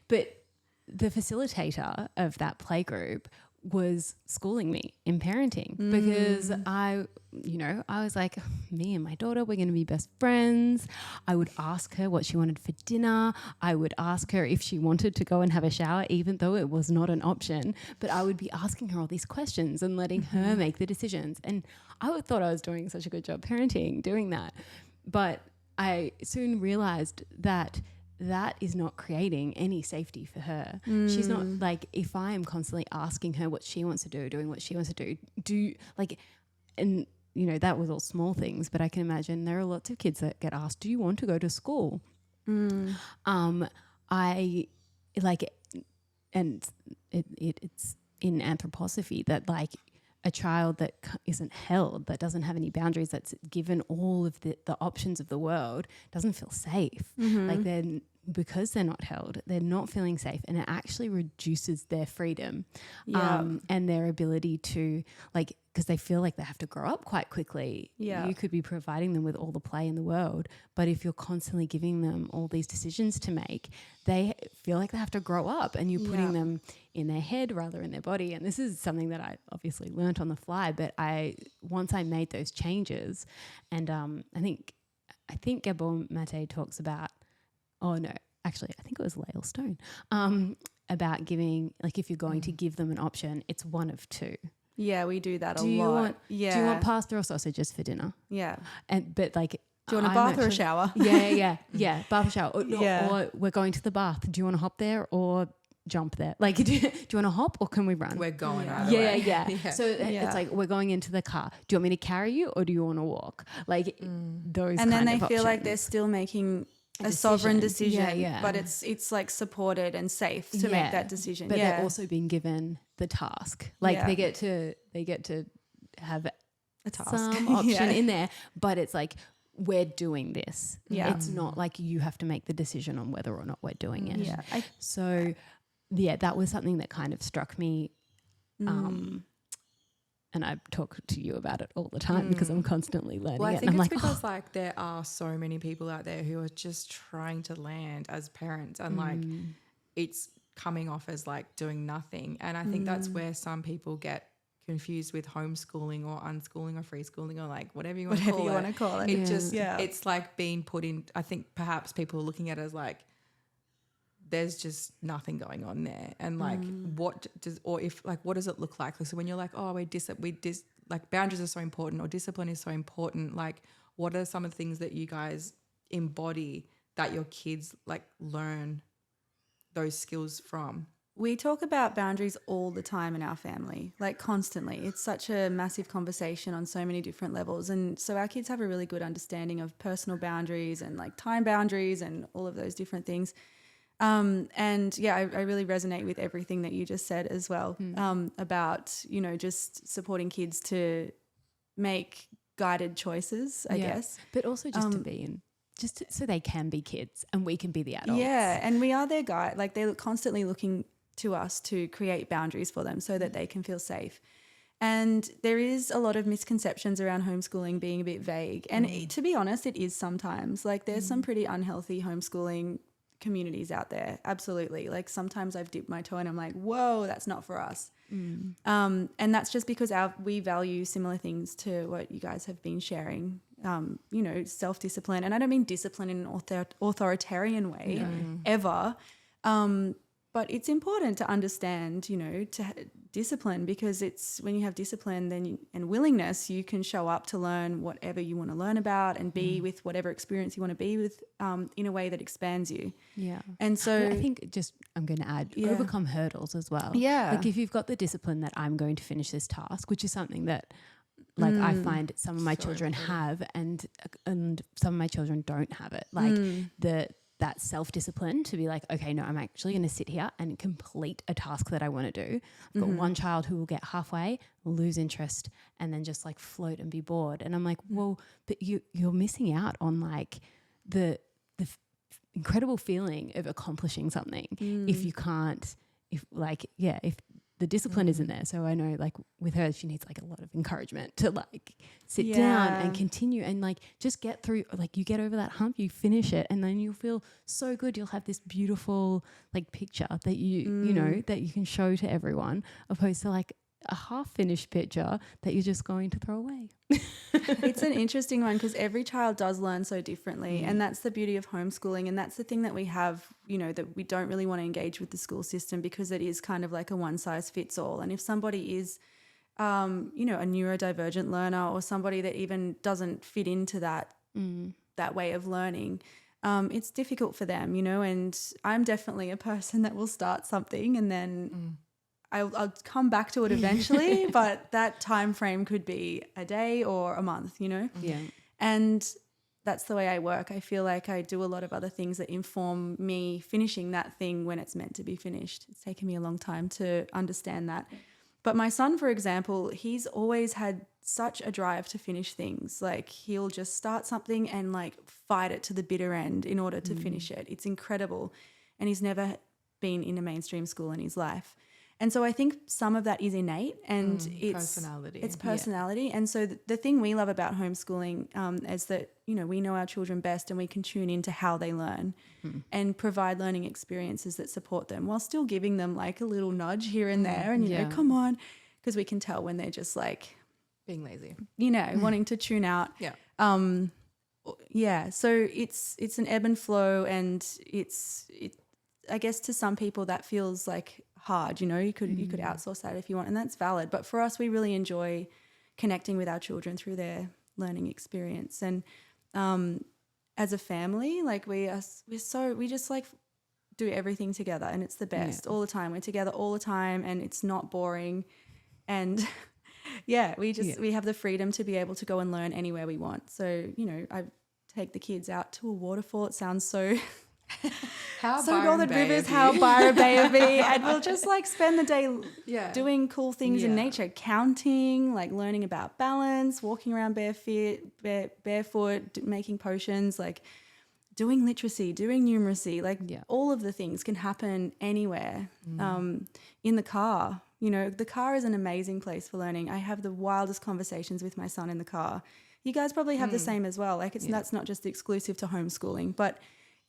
But the facilitator of that play group was schooling me in parenting because I was like, me and my daughter, we're going to be best friends. I would ask her what she wanted for dinner. I would ask her if she wanted to go and have a shower, even though it was not an option. But I would be asking her all these questions and letting her make the decisions. And I thought I was doing such a good job parenting, doing that. But I soon realized that is not creating any safety for her. She's not like, if I am constantly asking her what she wants to do, doing what she wants to do like, and you know, that was all small things, but I can imagine there are lots of kids that get asked, do you want to go to school? I like, and it's in anthroposophy that like a child that isn't held, that doesn't have any boundaries, that's given all of the options of the world, doesn't feel safe. Like because they're not held, they're not feeling safe, and it actually reduces their freedom and their ability to like, because they feel like they have to grow up quite quickly. You could be providing them with all the play in the world, but if you're constantly giving them all these decisions to make, they feel like they have to grow up, and you're putting them in their head rather in their body. And this is something that I obviously learnt on the fly, but once I made those changes, and I think Gabor Mate talks about, oh no, actually I think it was Lael Stone, about giving, like if you're going to give them an option, it's one of two. Yeah, we do that a Do you lot. want do you want pasta or sausages for dinner? Yeah. But like, Do you want a bath or a shower? Yeah, bath or shower. Or we're going to the bath. Do you want to hop there or jump there? Like, do you want to hop or can we run? We're going Yeah. So it's like, we're going into the car. Do you want me to carry you or do you want to walk? Like those. And then kind they of feel like options. they're still making a sovereign decision, Yeah. but it's like supported and safe to make that decision. But they're also being given the task. Like they get to have a task. some option in there, but it's like, we're doing this. Yeah. It's not like you have to make the decision on whether or not we're doing it. Yeah. So that was something that kind of struck me. And I talk to you about it all the time because I'm constantly learning Well, I it. think And it's I'm like, because like there are so many people out there who are just trying to land as parents, and like it's coming off as like doing nothing. And I think that's where some people get confused with homeschooling or unschooling or free schooling or like whatever you want to call it. It's like being put in, I think perhaps people are looking at it as like, there's just nothing going on there. And like, what does it look like? So when you're like, oh, like boundaries are so important or discipline is so important. Like, what are some of the things that you guys embody that your kids like learn those skills from? We talk about boundaries all the time in our family, like constantly. It's such a massive conversation on so many different levels. And so our kids have a really good understanding of personal boundaries and like time boundaries and all of those different things. And yeah, I really resonate with everything that you just said as well, about, you know, just supporting kids to make guided choices, I guess. But also just to be in, so they can be kids and we can be the adults. Yeah. And we are their guide. Like they're constantly looking to us to create boundaries for them so that they can feel safe. And there is a lot of misconceptions around homeschooling being a bit vague. And to be honest, it is sometimes. Like there's some pretty unhealthy homeschooling communities out there. Absolutely. Like sometimes I've dipped my toe and I'm like, whoa, that's not for us. And that's just because we value similar things to what you guys have been sharing, you know, self-discipline. And I don't mean discipline in an authoritarian way ever. But it's important to understand, you know, discipline, because it's when you have discipline and willingness, you can show up to learn whatever you want to learn about and be with whatever experience you want to be with in a way that expands you. Yeah. And so I think I'm going to add overcome hurdles as well. Yeah. Like if you've got the discipline that I'm going to finish this task, which is something that like I find some of my children have and some of my children don't have it. Like that self-discipline to be like, okay, no, I'm actually going to sit here and complete a task that I want to do. I've got one child who will get halfway, lose interest, and then just like float and be bored. And I'm like, well, but you're missing out on like the incredible feeling of accomplishing something if you can't, if the discipline isn't there. So I know like with her, she needs like a lot of encouragement to like sit down and continue and like just get through, like you get over that hump, you finish it, and then you'll feel so good. You'll have this beautiful like picture that you know, that you can show to everyone, opposed to like a half finished picture that you're just going to throw away. It's an interesting one because every child does learn so differently, and that's the beauty of homeschooling, and that's the thing that we have, you know, that we don't really want to engage with the school system because it is kind of like a one size fits all. And if somebody is you know, a neurodivergent learner or somebody that even doesn't fit into that way of learning, it's difficult for them, you know. And I'm definitely a person that will start something and then I'll come back to it eventually, but that time frame could be a day or a month, you know? Yeah. And that's the way I work. I feel like I do a lot of other things that inform me finishing that thing when it's meant to be finished. It's taken me a long time to understand that. But my son, for example, he's always had such a drive to finish things. Like he'll just start something and like fight it to the bitter end in order to finish it. It's incredible. And he's never been in a mainstream school in his life. And so I think some of that is innate and it's personality. It's personality. Yeah. And so the thing we love about homeschooling is that, you know, we know our children best and we can tune into how they learn and provide learning experiences that support them while still giving them like a little nudge here and there and, you know, come on, because we can tell when they're just like being lazy, you know, wanting to tune out. Yeah. So it's an ebb and flow, and I guess to some people that feels like hard, you know, you could outsource that if you want, and that's valid. But for us, we really enjoy connecting with our children through their learning experience. And as a family, like we just like do everything together, and it's the best all the time. We're together all the time, and it's not boring. And we have the freedom to be able to go and learn anywhere we want. So, you know, I take the kids out to a waterfall. It sounds so how so Northern Rivers, how Byron Bay of me, and we'll just like spend the day doing cool things in nature, counting, like learning about balance, walking around barefoot, making potions, like doing literacy, doing numeracy, like all of the things can happen anywhere. In the car, you know, the car is an amazing place for learning. I have the wildest conversations with my son in the car. You guys probably have the same as well. Like that's not just exclusive to homeschooling, but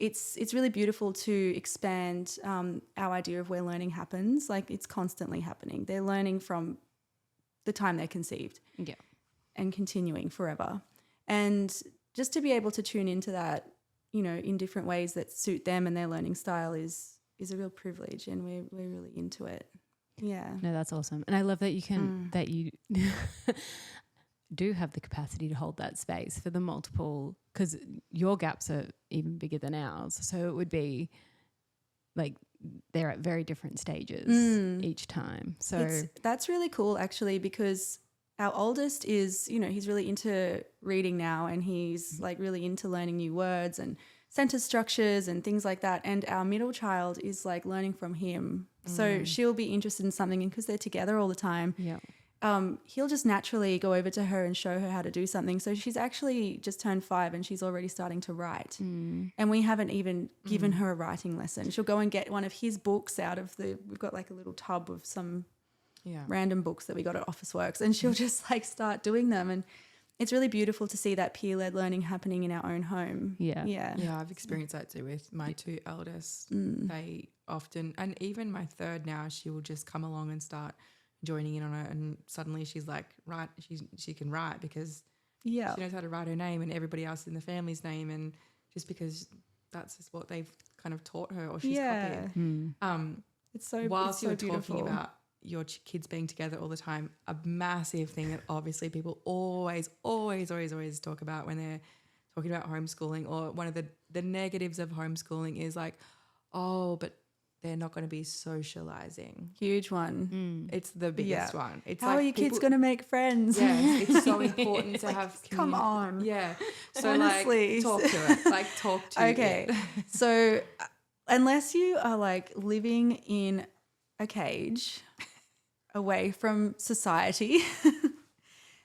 it's really beautiful to expand our idea of where learning happens. Like it's constantly happening. They're learning from the time they're conceived and continuing forever. And just to be able to tune into that, you know, in different ways that suit them and their learning style is a real privilege, and we're really into it. Yeah. No, that's awesome. And I love that you can, that you do have the capacity to hold that space for the multiple, because your gaps are even bigger than ours. So it would be like they're at very different stages each time. So that's really cool actually, because our oldest is, you know, he's really into reading now, and he's like really into learning new words and sentence structures and things like that. And our middle child is like learning from him. So she'll be interested in something, and because they're together all the time, he'll just naturally go over to her and show her how to do something. So she's actually just turned 5 and she's already starting to write. And we haven't even given her a writing lesson. She'll go and get one of his books out of we've got like a little tub of some random books that we got at Officeworks, and she'll just like start doing them. And it's really beautiful to see that peer-led learning happening in our own home. Yeah, I've experienced that too with my 2 eldest. They often, and even my 3rd now, she will just come along and start joining in on it, and suddenly she's like, right, she can write because she knows how to write her name and everybody else in the family's name, and just because that's just what they've kind of taught her or she's copied. It's so whilst you're talking about your kids being together all the time, a massive thing that obviously people always talk about when they're talking about homeschooling, or one of the negatives of homeschooling is like, oh, but they're not going to be socializing. Huge one. It's the biggest one. It's How like are your kids going to make friends? Yes, it's so important to have Come on. Yeah. So Honestly. like talk to it. Like talk to Okay. it. So unless you are like living in a cage away from society,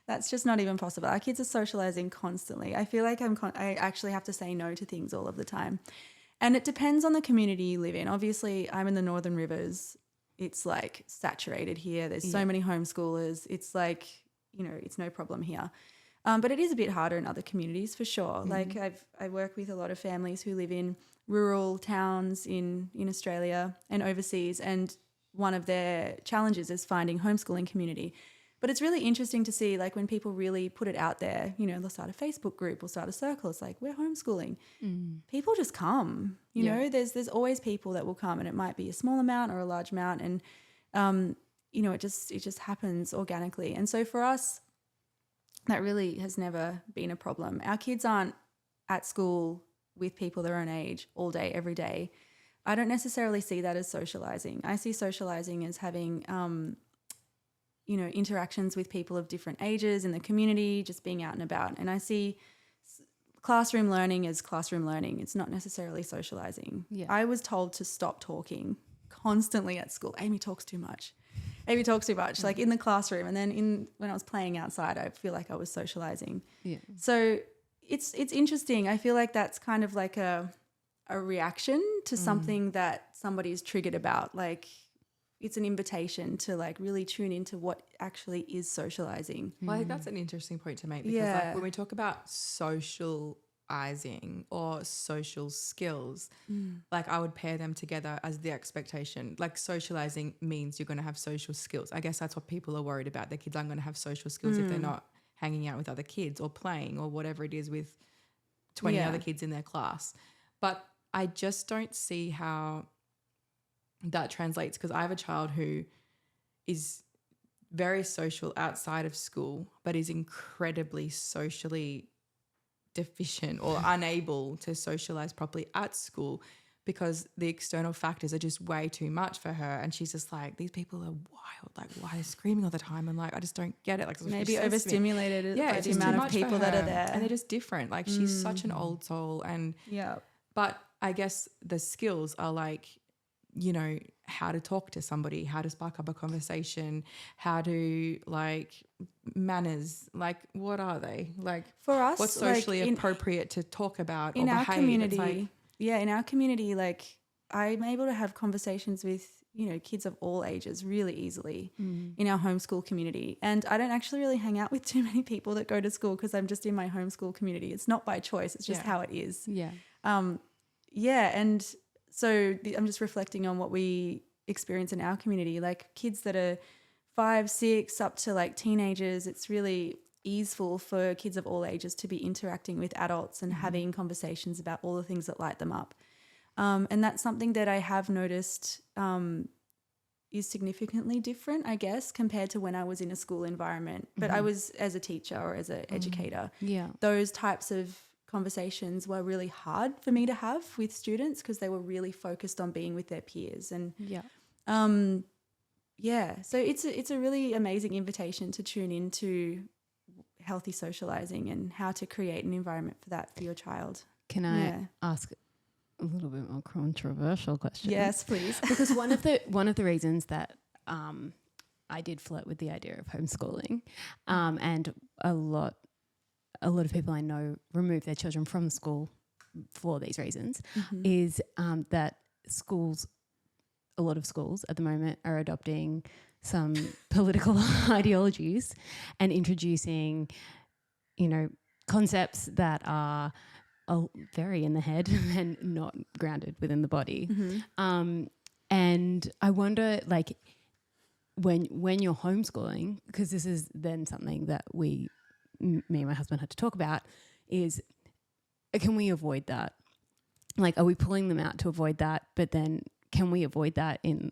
that's just not even possible. Our kids are socializing constantly. I feel like I actually have to say no to things all of the time. And it depends on the community you live in. Obviously, I'm in the Northern Rivers. It's like saturated here. There's so many homeschoolers. It's like, you know, it's no problem here. But it is a bit harder in other communities for sure. Like I work with a lot of families who live in rural towns in Australia and overseas, and one of their challenges is finding homeschooling community. But it's really interesting to see, like, when people really put it out there, you know, they'll start a Facebook group or start a circle. It's like, we're homeschooling. People just come, you know, there's always people that will come, and it might be a small amount or a large amount. And, you know, it just happens organically. And so for us, that really has never been a problem. Our kids aren't at school with people their own age all day, every day. I don't necessarily see that as socializing. I see socializing as having, you know, interactions with people of different ages in the community, just being out and about. And I see classroom learning as classroom learning. It's not necessarily socializing. Yeah. I was told to stop talking constantly at school. Amy talks too much. Amy talks too much, like in the classroom. And then when I was playing outside, I feel like I was socializing. Yeah. So it's interesting. I feel like that's kind of like a reaction to something that somebody's triggered about. Like, it's an invitation to like really tune into what actually is socializing. Well, I think that's an interesting point to make, because like when we talk about socializing or social skills, like I would pair them together as the expectation. Like socializing means you're going to have social skills. I guess that's what people are worried about. Their kids aren't going to have social skills if they're not hanging out with other kids or playing or whatever it is with 20 other kids in their class. But I just don't see how that translates, because I have a child who is very social outside of school, but is incredibly socially deficient or unable to socialize properly at school, because the external factors are just way too much for her. And she's just like, these people are wild. Like, why are they screaming all the time? And like, I just don't get it. Like, maybe overstimulated by it's the just too amount of much for people that are her. there. And they're just different. Like, she's such an old soul. And but I guess the skills are like, you know, how to talk to somebody, how to spark up a conversation, how to like manners, like what are they? Like for us, what's socially appropriate to talk about in or our behave? community. In our community, like I'm able to have conversations with, you know, kids of all ages really easily in our homeschool community. And I don't actually really hang out with too many people that go to school, because I'm just in my homeschool community. It's not by choice. It's just how it is. Yeah. And so I'm just reflecting on what we experience in our community, like kids that are 5, 6 up to like teenagers. It's really easeful for kids of all ages to be interacting with adults and having conversations about all the things that light them up. And that's something that I have noticed is significantly different, I guess, compared to when I was in a school environment. But I was as a teacher or as an educator. Yeah. Those types of conversations were really hard for me to have with students, because they were really focused on being with their peers. And so it's a really amazing invitation to tune into healthy socializing and how to create an environment for that for your child. Can I ask a little bit more controversial question? Yes, please. Because one of the reasons that I did flirt with the idea of homeschooling, and a lot of people I know remove their children from school for these reasons, is that a lot of schools at the moment are adopting some political ideologies and introducing, you know, concepts that are very in the head and not grounded within the body. And I wonder, like, when you're homeschooling, because this is then something that me and my husband had to talk about, is can we avoid that? Like, are we pulling them out to avoid that? But then can we avoid that in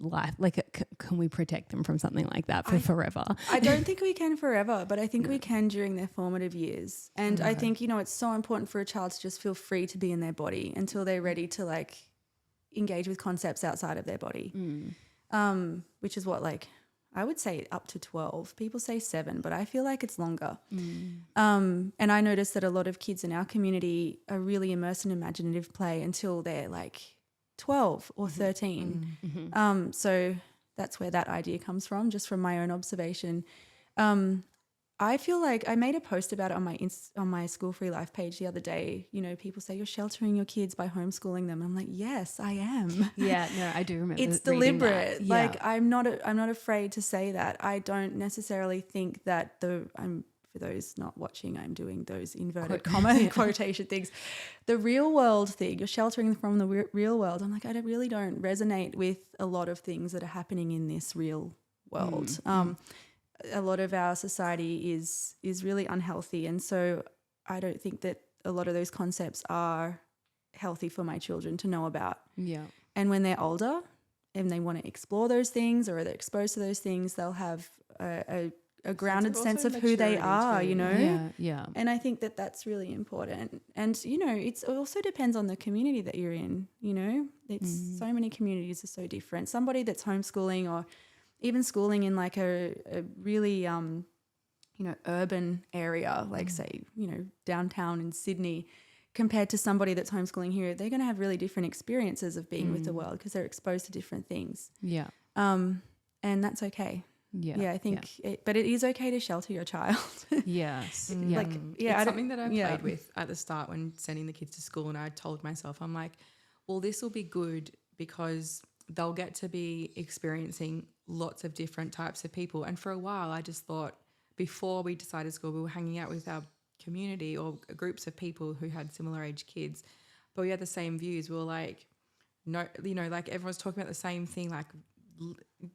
life? Like, can we protect them from something like that for forever? I don't think we can forever, but I think we can during their formative years. And I think, it's so important for a child to just feel free to be in their body until they're ready to like engage with concepts outside of their body, which is what, like, I would say up to 12. People say 7, but I feel like it's longer. And I noticed that a lot of kids in our community are really immersed in imaginative play until they're like 12 or 13. So that's where that idea comes from, just from my own observation. I feel like I made a post about it on my School Free Life page the other day. People say you're sheltering your kids by homeschooling them. I'm like, yes, I am. Yeah, no, I do remember. It's reading deliberate. that. Like I'm not afraid to say that. I don't necessarily think that for those not watching, I'm doing those inverted comma quotation things. The real world thing, you're sheltering from the real world. I'm like, I really don't resonate with a lot of things that are happening in this real world. A lot of our society is really unhealthy, and so I don't think that a lot of those concepts are healthy for my children to know about. Yeah. And when they're older and they want to explore those things or they're exposed to those things, they'll have a grounded sense of who they are, Yeah. And I think that that's really important. And, it also depends on the community that you're in, It's so many communities are so different. Somebody that's homeschooling or even schooling in like a really, urban area, like say, downtown in Sydney, compared to somebody that's homeschooling here, they're going to have really different experiences of being with the world because they're exposed to different things. Yeah. And that's okay. Yeah, I think, but it is okay to shelter your child. Yes. Yeah. It's something that I played with at the start when sending the kids to school, and I told myself, I'm like, well, this will be good because they'll get to be experiencing lots of different types of people. And for a while, I just thought, before we decided school, we were hanging out with our community or groups of people who had similar age kids, but we had the same views. We were like, no, like everyone's talking about the same thing, like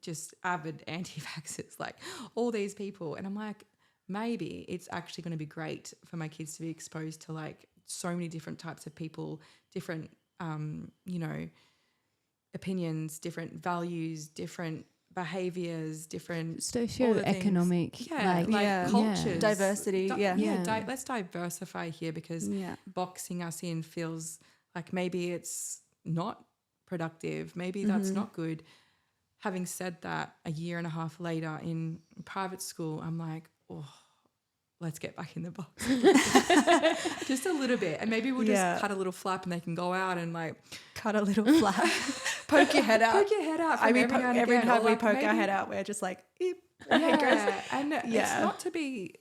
just avid anti-vaxxers, like all these people. And I'm like, maybe it's actually going to be great for my kids to be exposed to like so many different types of people, different, opinions, different values, different behaviors, different socioeconomic, cultures, diversity. Let's diversify here because boxing us in feels like maybe it's not productive, maybe that's not good. Having said that, a year and a half later in private school, I'm like, oh, let's get back in the box. Just a little bit. And maybe we'll just cut a little flap and they can go out and like cut a little flap. Poke your head out. Poke your head out. I mean, every time we poke our head out, we're just like, eep. It's not to be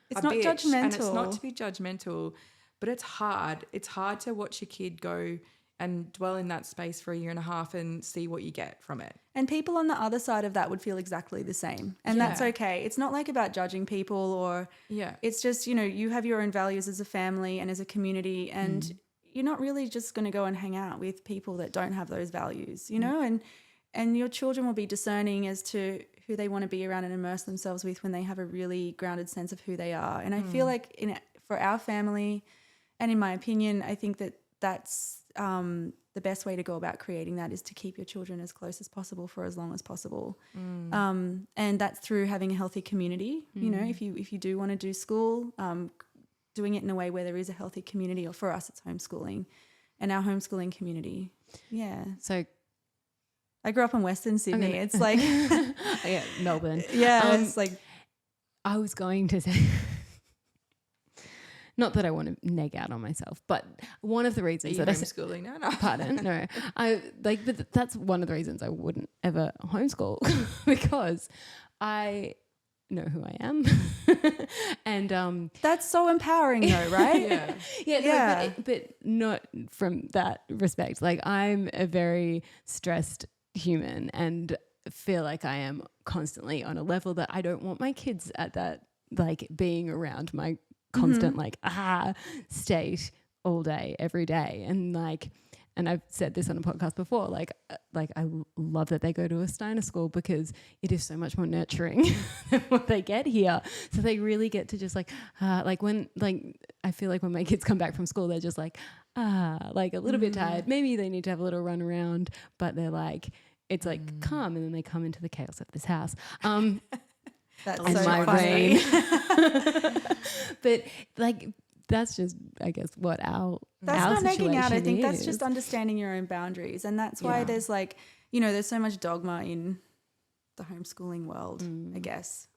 it's not judgmental. And it's not to be judgmental, but it's hard. It's hard to watch your kid go and dwell in that space for a year and a half and see what you get from it. And people on the other side of that would feel exactly the same. And that's okay. It's not like about judging people or it's just, you have your own values as a family and as a community, and you're not really just going to go and hang out with people that don't have those values, and your children will be discerning as to who they want to be around and immerse themselves with when they have a really grounded sense of who they are. And I feel like for our family, and in my opinion, I think that that's the best way to go about creating that is to keep your children as close as possible for as long as possible. And that's through having a healthy community. If you do want to do school, doing it in a way where there is a healthy community, or for us it's homeschooling and our homeschooling community. Yeah. So I grew up in Western Sydney. It's like Melbourne. Yeah. It's like I was going to say not that I want to neg out on myself, but one of the reasons that homeschooling? No. Pardon, no. But that's one of the reasons I wouldn't ever homeschool because I know who I am, and that's so empowering, though, right? No, but not from that respect. Like I'm a very stressed human, and feel like I am constantly on a level that I don't want my kids at that, like being around my constant state all day, every day. And I've said this on a podcast before, like I love that they go to a Steiner school because it is so much more nurturing than what they get here. So they really get to just I feel like when my kids come back from school, they're just like a little bit tired. Maybe they need to have a little run around, but they're like, it's like calm, and then they come into the chaos of this house. That's And so my funny. brain. But like that's just, I guess, what our That's not nagging out. I think that's is. just understanding your own boundaries. And that's why Yeah. there's like, you know, there's so much dogma in the homeschooling world, I guess.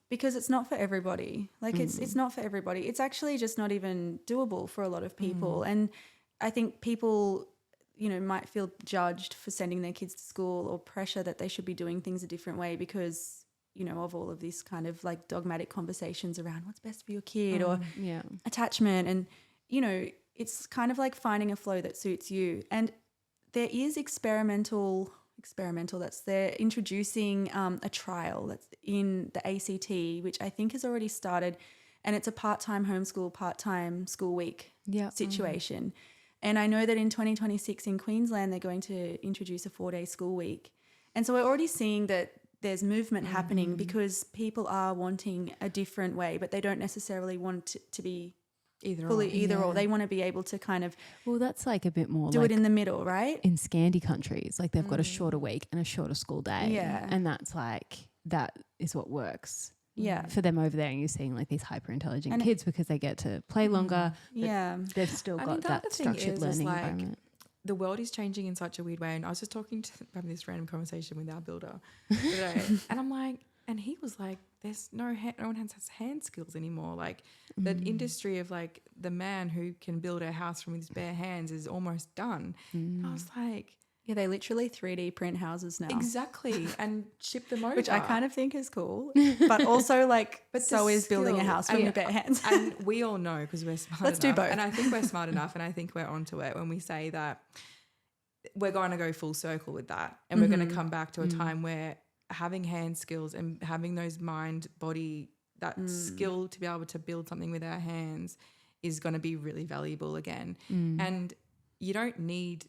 Because it's not for everybody. Like it's not for everybody. It's actually just not even doable for a lot of people. And I think people, you know, might feel judged for sending their kids to school or pressure that they should be doing things a different way because, you know, of all of these kind of like dogmatic conversations around what's best for your kid or Yeah. attachment. And, you know, it's kind of like finding a flow that suits you. And there is experimental that's they're introducing a trial that's in the ACT, which I think has already started, and it's a part-time homeschool, part-time school week situation. And I know that in 2026 in Queensland, they're going to introduce a 4-day school week. And so we're already seeing that there's movement happening because people are wanting a different way, but they don't necessarily want it to be either or. They want to be able to kind of Well, that's like a bit more do like it in the middle, right? in Scandi countries. Like they've got a shorter week and a shorter school day. Yeah. And that's like, that is what works. Yeah. For them over there, and you're seeing like these hyper intelligent And kids because they get to play longer. but Yeah. They've still I got mean, the that other thing structured is learning like, environment. the world is changing in such a weird way. And I was just having this random conversation with our builder today, and I'm like, and he was like, "There's no one has hand skills anymore. Like the industry of like the man who can build a house from his bare hands is almost done." And I was like, Yeah, they literally 3D print houses now. exactly, and ship them over, Which I kind of think is cool, but also like, But so the is building a skill- house from and- your bare hands. And we all know because we're smart Let's enough. do both. And I think we're smart enough, and I think we're onto it when we say that we're going to go full circle with that, and we're going to come back to a time where having hand skills and having those mind, body, that skill to be able to build something with our hands is going to be really valuable again. And you don't need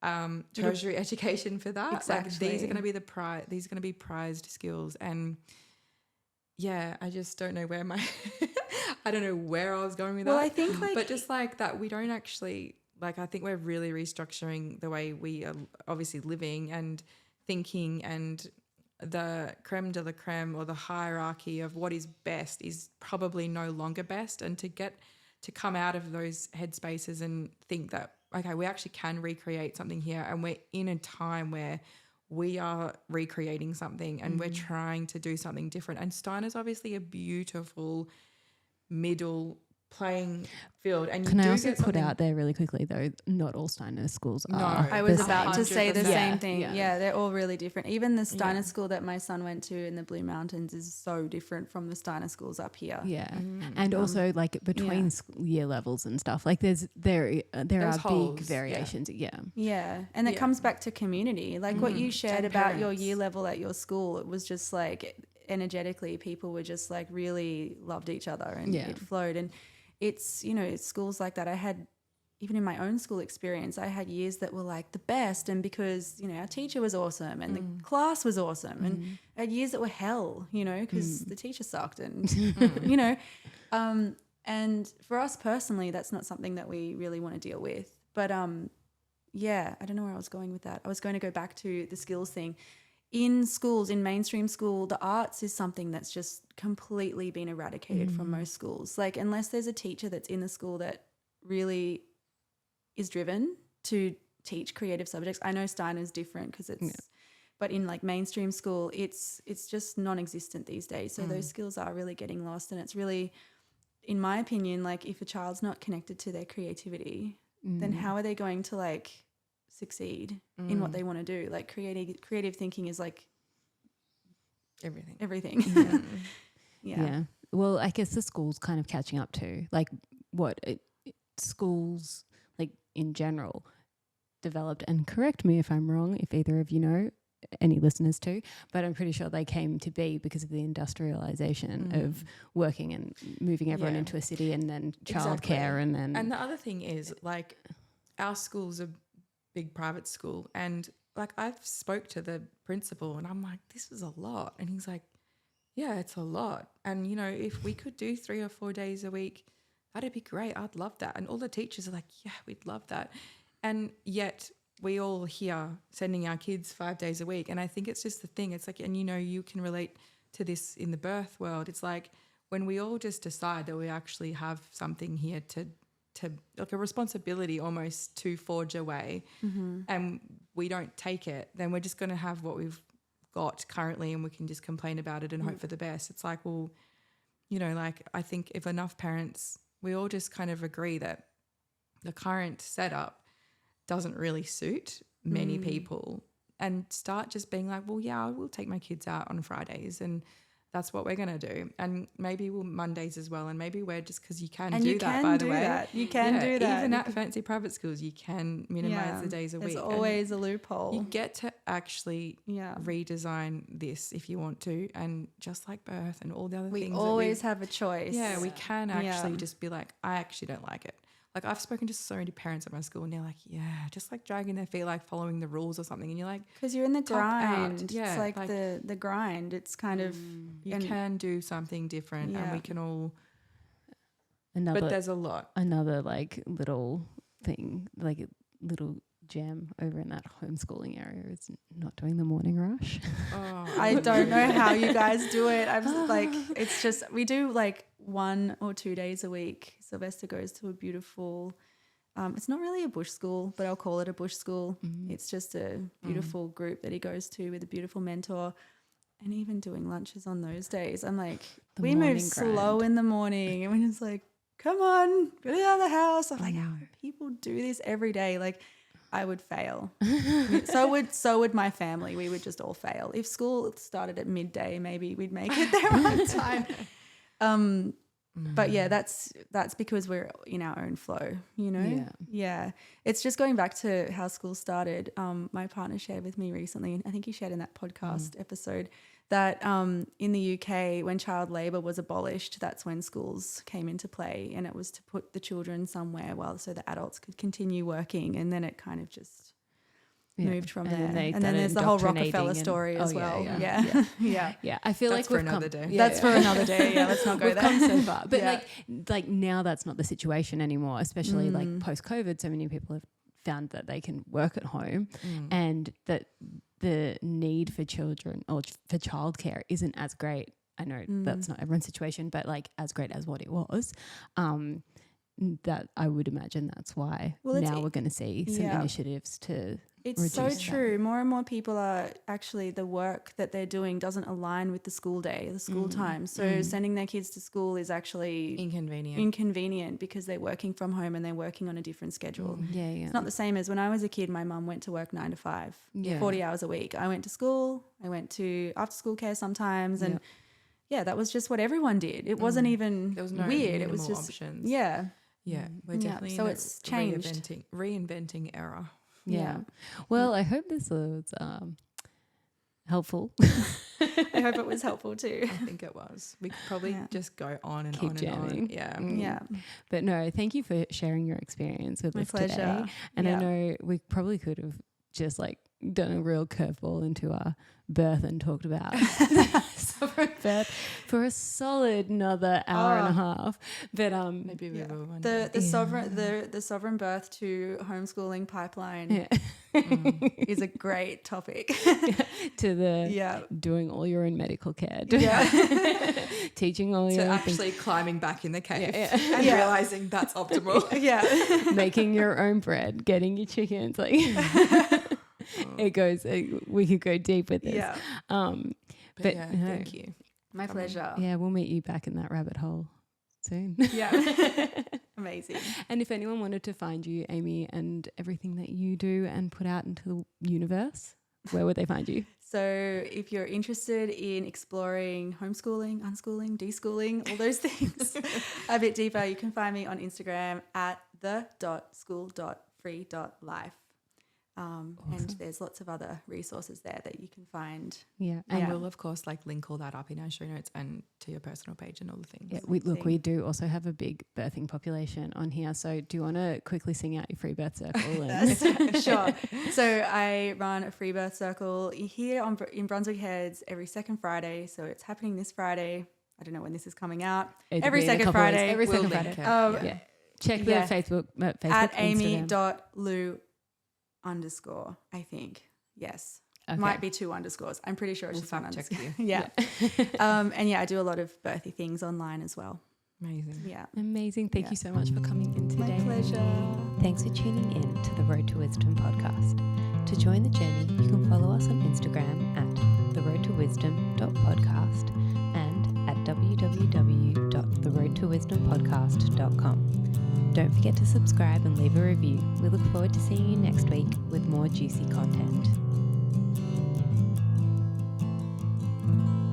tertiary education for that. Exactly. Like these are going to be these are going to be prized skills. And yeah, I just don't know where I don't know where I was going with Well, that. I think like, But just like that, we don't actually, like, I think we're really restructuring the way we are obviously living and thinking, and the creme de la creme, or the hierarchy of what is best, is probably no longer best. And to come out of those headspaces and think that, okay, we actually can recreate something here, and we're in a time where we are recreating something and we're trying to do something different. And Steiner's obviously a beautiful middle playing field. And Can you I do also get put something- out there really quickly though, not all Steiner schools No. are. I was the about to same. say the 100%. same thing. Yeah. Yeah, they're all really different. Even the Steiner Yeah. school that my son went to in the Blue Mountains is so different from the Steiner schools up here. Yeah, and also like between year levels and stuff. Like there There's are holes, big yeah. variations. Yeah, Yeah, and it Yeah. comes back to community. Like what you shared about your parents. year level at your school, it was just like energetically people were just like really loved each other and Yeah. it flowed. And it's, you know, it's schools like that. I had, even in my own school experience, I had years that were like the best, and because, you know, our teacher was awesome and the class was awesome, and I had years that were hell, you know, because the teacher sucked and, you know, and for us personally, that's not something that we really want to deal with. But yeah, I don't know where I was going with that. I was going to go back to the skills thing. In schools, in mainstream school, the arts is something that's just completely been eradicated from most schools. Like, unless there's a teacher that's in the school that really is driven to teach creative subjects. I know Steiner's different because it's, but in like mainstream school, it's just non-existent these days. So those skills are really getting lost, and it's really, in my opinion, like if a child's not connected to their creativity, then how are they going to like succeed in what they want to do? Like creative thinking is like everything. yeah. Well, I guess the school's kind of catching up to like what schools like in general developed. And correct me if I'm wrong, if either of you know, any listeners too, but I'm pretty sure they came to be because of the industrialization of working and moving everyone into a city, and then childcare, and then. And the other thing is, like, our school's a big private school, and like I've spoke to the principal, and I'm like, this is a lot, and he's like, yeah, it's a lot, and you know, if we could do 3 or 4 days a week, that'd be great. I'd love that. And all the teachers are like, yeah, we'd love that. And yet we all here sending our kids 5 days a week. And I think it's just the thing. It's like, and you know, you can relate to this in the birth world. It's like when we all just decide that we actually have something here to like a responsibility almost to forge a way, and we don't take it, then we're just going to have what we've got currently and we can just complain about it and hope for the best. It's like, well, you know, like I think if enough parents, we all just kind of agree that the current setup doesn't really suit many people, and start just being like, well, yeah, I will take my kids out on Fridays and that's what we're going to do. And maybe we'll Mondays as well. And maybe we're just, because you can do that, by the way. You can do that. Even at fancy private schools, you can minimize the days a week. There's always a loophole. You get to actually redesign this if you want to. And just like birth and all the other things. We always have a choice. Yeah, we can actually just be like, I actually don't like it. Like I've spoken to so many parents at my school and they're like, yeah, just like dragging their feet, like following the rules or something. And you're like, because you're in the grind. Yeah, it's like the grind. It's kind of, you can do something different and we can all, but there's a lot. Another like little thing, like a little gem over in that homeschooling area is not doing the morning rush. I don't know how you guys do it. I'm like, it's just, we do like 1 or 2 days a week. Sylvester goes to a beautiful, it's not really a bush school, but I'll call it a bush school. It's just a beautiful group that he goes to with a beautiful mentor. And even doing lunches on those days, I'm like, we move slow in the morning. And we're just like, come on, get out of the house. I'm like, how do people do this every day? Like, I would fail. So would my family. We would just all fail. If school started at midday, maybe we'd make it there on time. But yeah, that's because we're in our own flow, you know? Yeah. It's just going back to how school started. My partner shared with me recently, and I think he shared in that podcast episode, that in the UK, when child labour was abolished, that's when schools came into play, and it was to put the children somewhere so the adults could continue working, and then it kind of just moved from there. And then there's the whole Rockefeller story as well. Yeah. I feel that's like for another day. That's for another day. Yeah, let's not go there. We've come so far. But like now that's not the situation anymore, especially like post-COVID. So many people have found that they can work at home and that the need for children or for childcare isn't as great. I know that's not everyone's situation, but like as great as what it was. That I would imagine that's why now we're going to see some initiatives to It's so true. More and more people are actually, the work that they're doing doesn't align with the school day, the school time. So sending their kids to school is actually inconvenient because they're working from home and they're working on a different schedule. It's not the same as when I was a kid. My mum went to work 9 to 5, 40 hours a week. I went to school. I went to after school care sometimes, and that was just what everyone did. It wasn't even there was no weird. It was just options. We're definitely so in it's changed. Reinventing era. Yeah. Well, I hope this was helpful. I hope it was helpful too. I think it was. We could probably just go on and keep on jamming. and on. Yeah. But no, thank you for sharing your experience with us today. And I know we probably could have just like done a real curveball into our birth and talked about sovereign birth for a solid another hour and a half. But maybe we will one the sovereign birth to homeschooling pipeline is a great topic. To the doing all your own medical care. Teaching all your actually climbing back in the cave and realizing that's optimal. Making your own bread, getting your chickens, like it goes. We could go deep with this. But thank you. My pleasure. Yeah, we'll meet you back in that rabbit hole soon. Amazing. And if anyone wanted to find you, Amy, and everything that you do and put out into the universe, where would they find you? So if you're interested in exploring homeschooling, unschooling, deschooling, all those things a bit deeper, you can find me on Instagram at the.school.free.life. Awesome. And there's lots of other resources there that you can find. And we'll of course like link all that up in our show notes and to your personal page and all the things. We do also have a big birthing population on here, so do you want to quickly sing out your free birth circle? Sure. So I run a free birth circle here in Brunswick Heads every second Friday, so it's happening this Friday. I don't know when this is coming out. Every second Friday. Every second Friday. Check the Facebook at Instagram. amy.lu _, I think. Yes. Okay. Might be 2 underscores. I'm pretty sure it's We'll just one fact check underscore. you. Yeah. And yeah, I do a lot of birthy things online as well. Amazing. Yeah. Amazing. Thank Yeah. you so much for coming in today. My pleasure. Thanks for tuning in to the Road to Wisdom podcast. To join the journey, you can follow us on Instagram at theroadtowisdom.podcast and at www.theroadtowisdompodcast.com. Don't forget to subscribe and leave a review. We look forward to seeing you next week with more juicy content.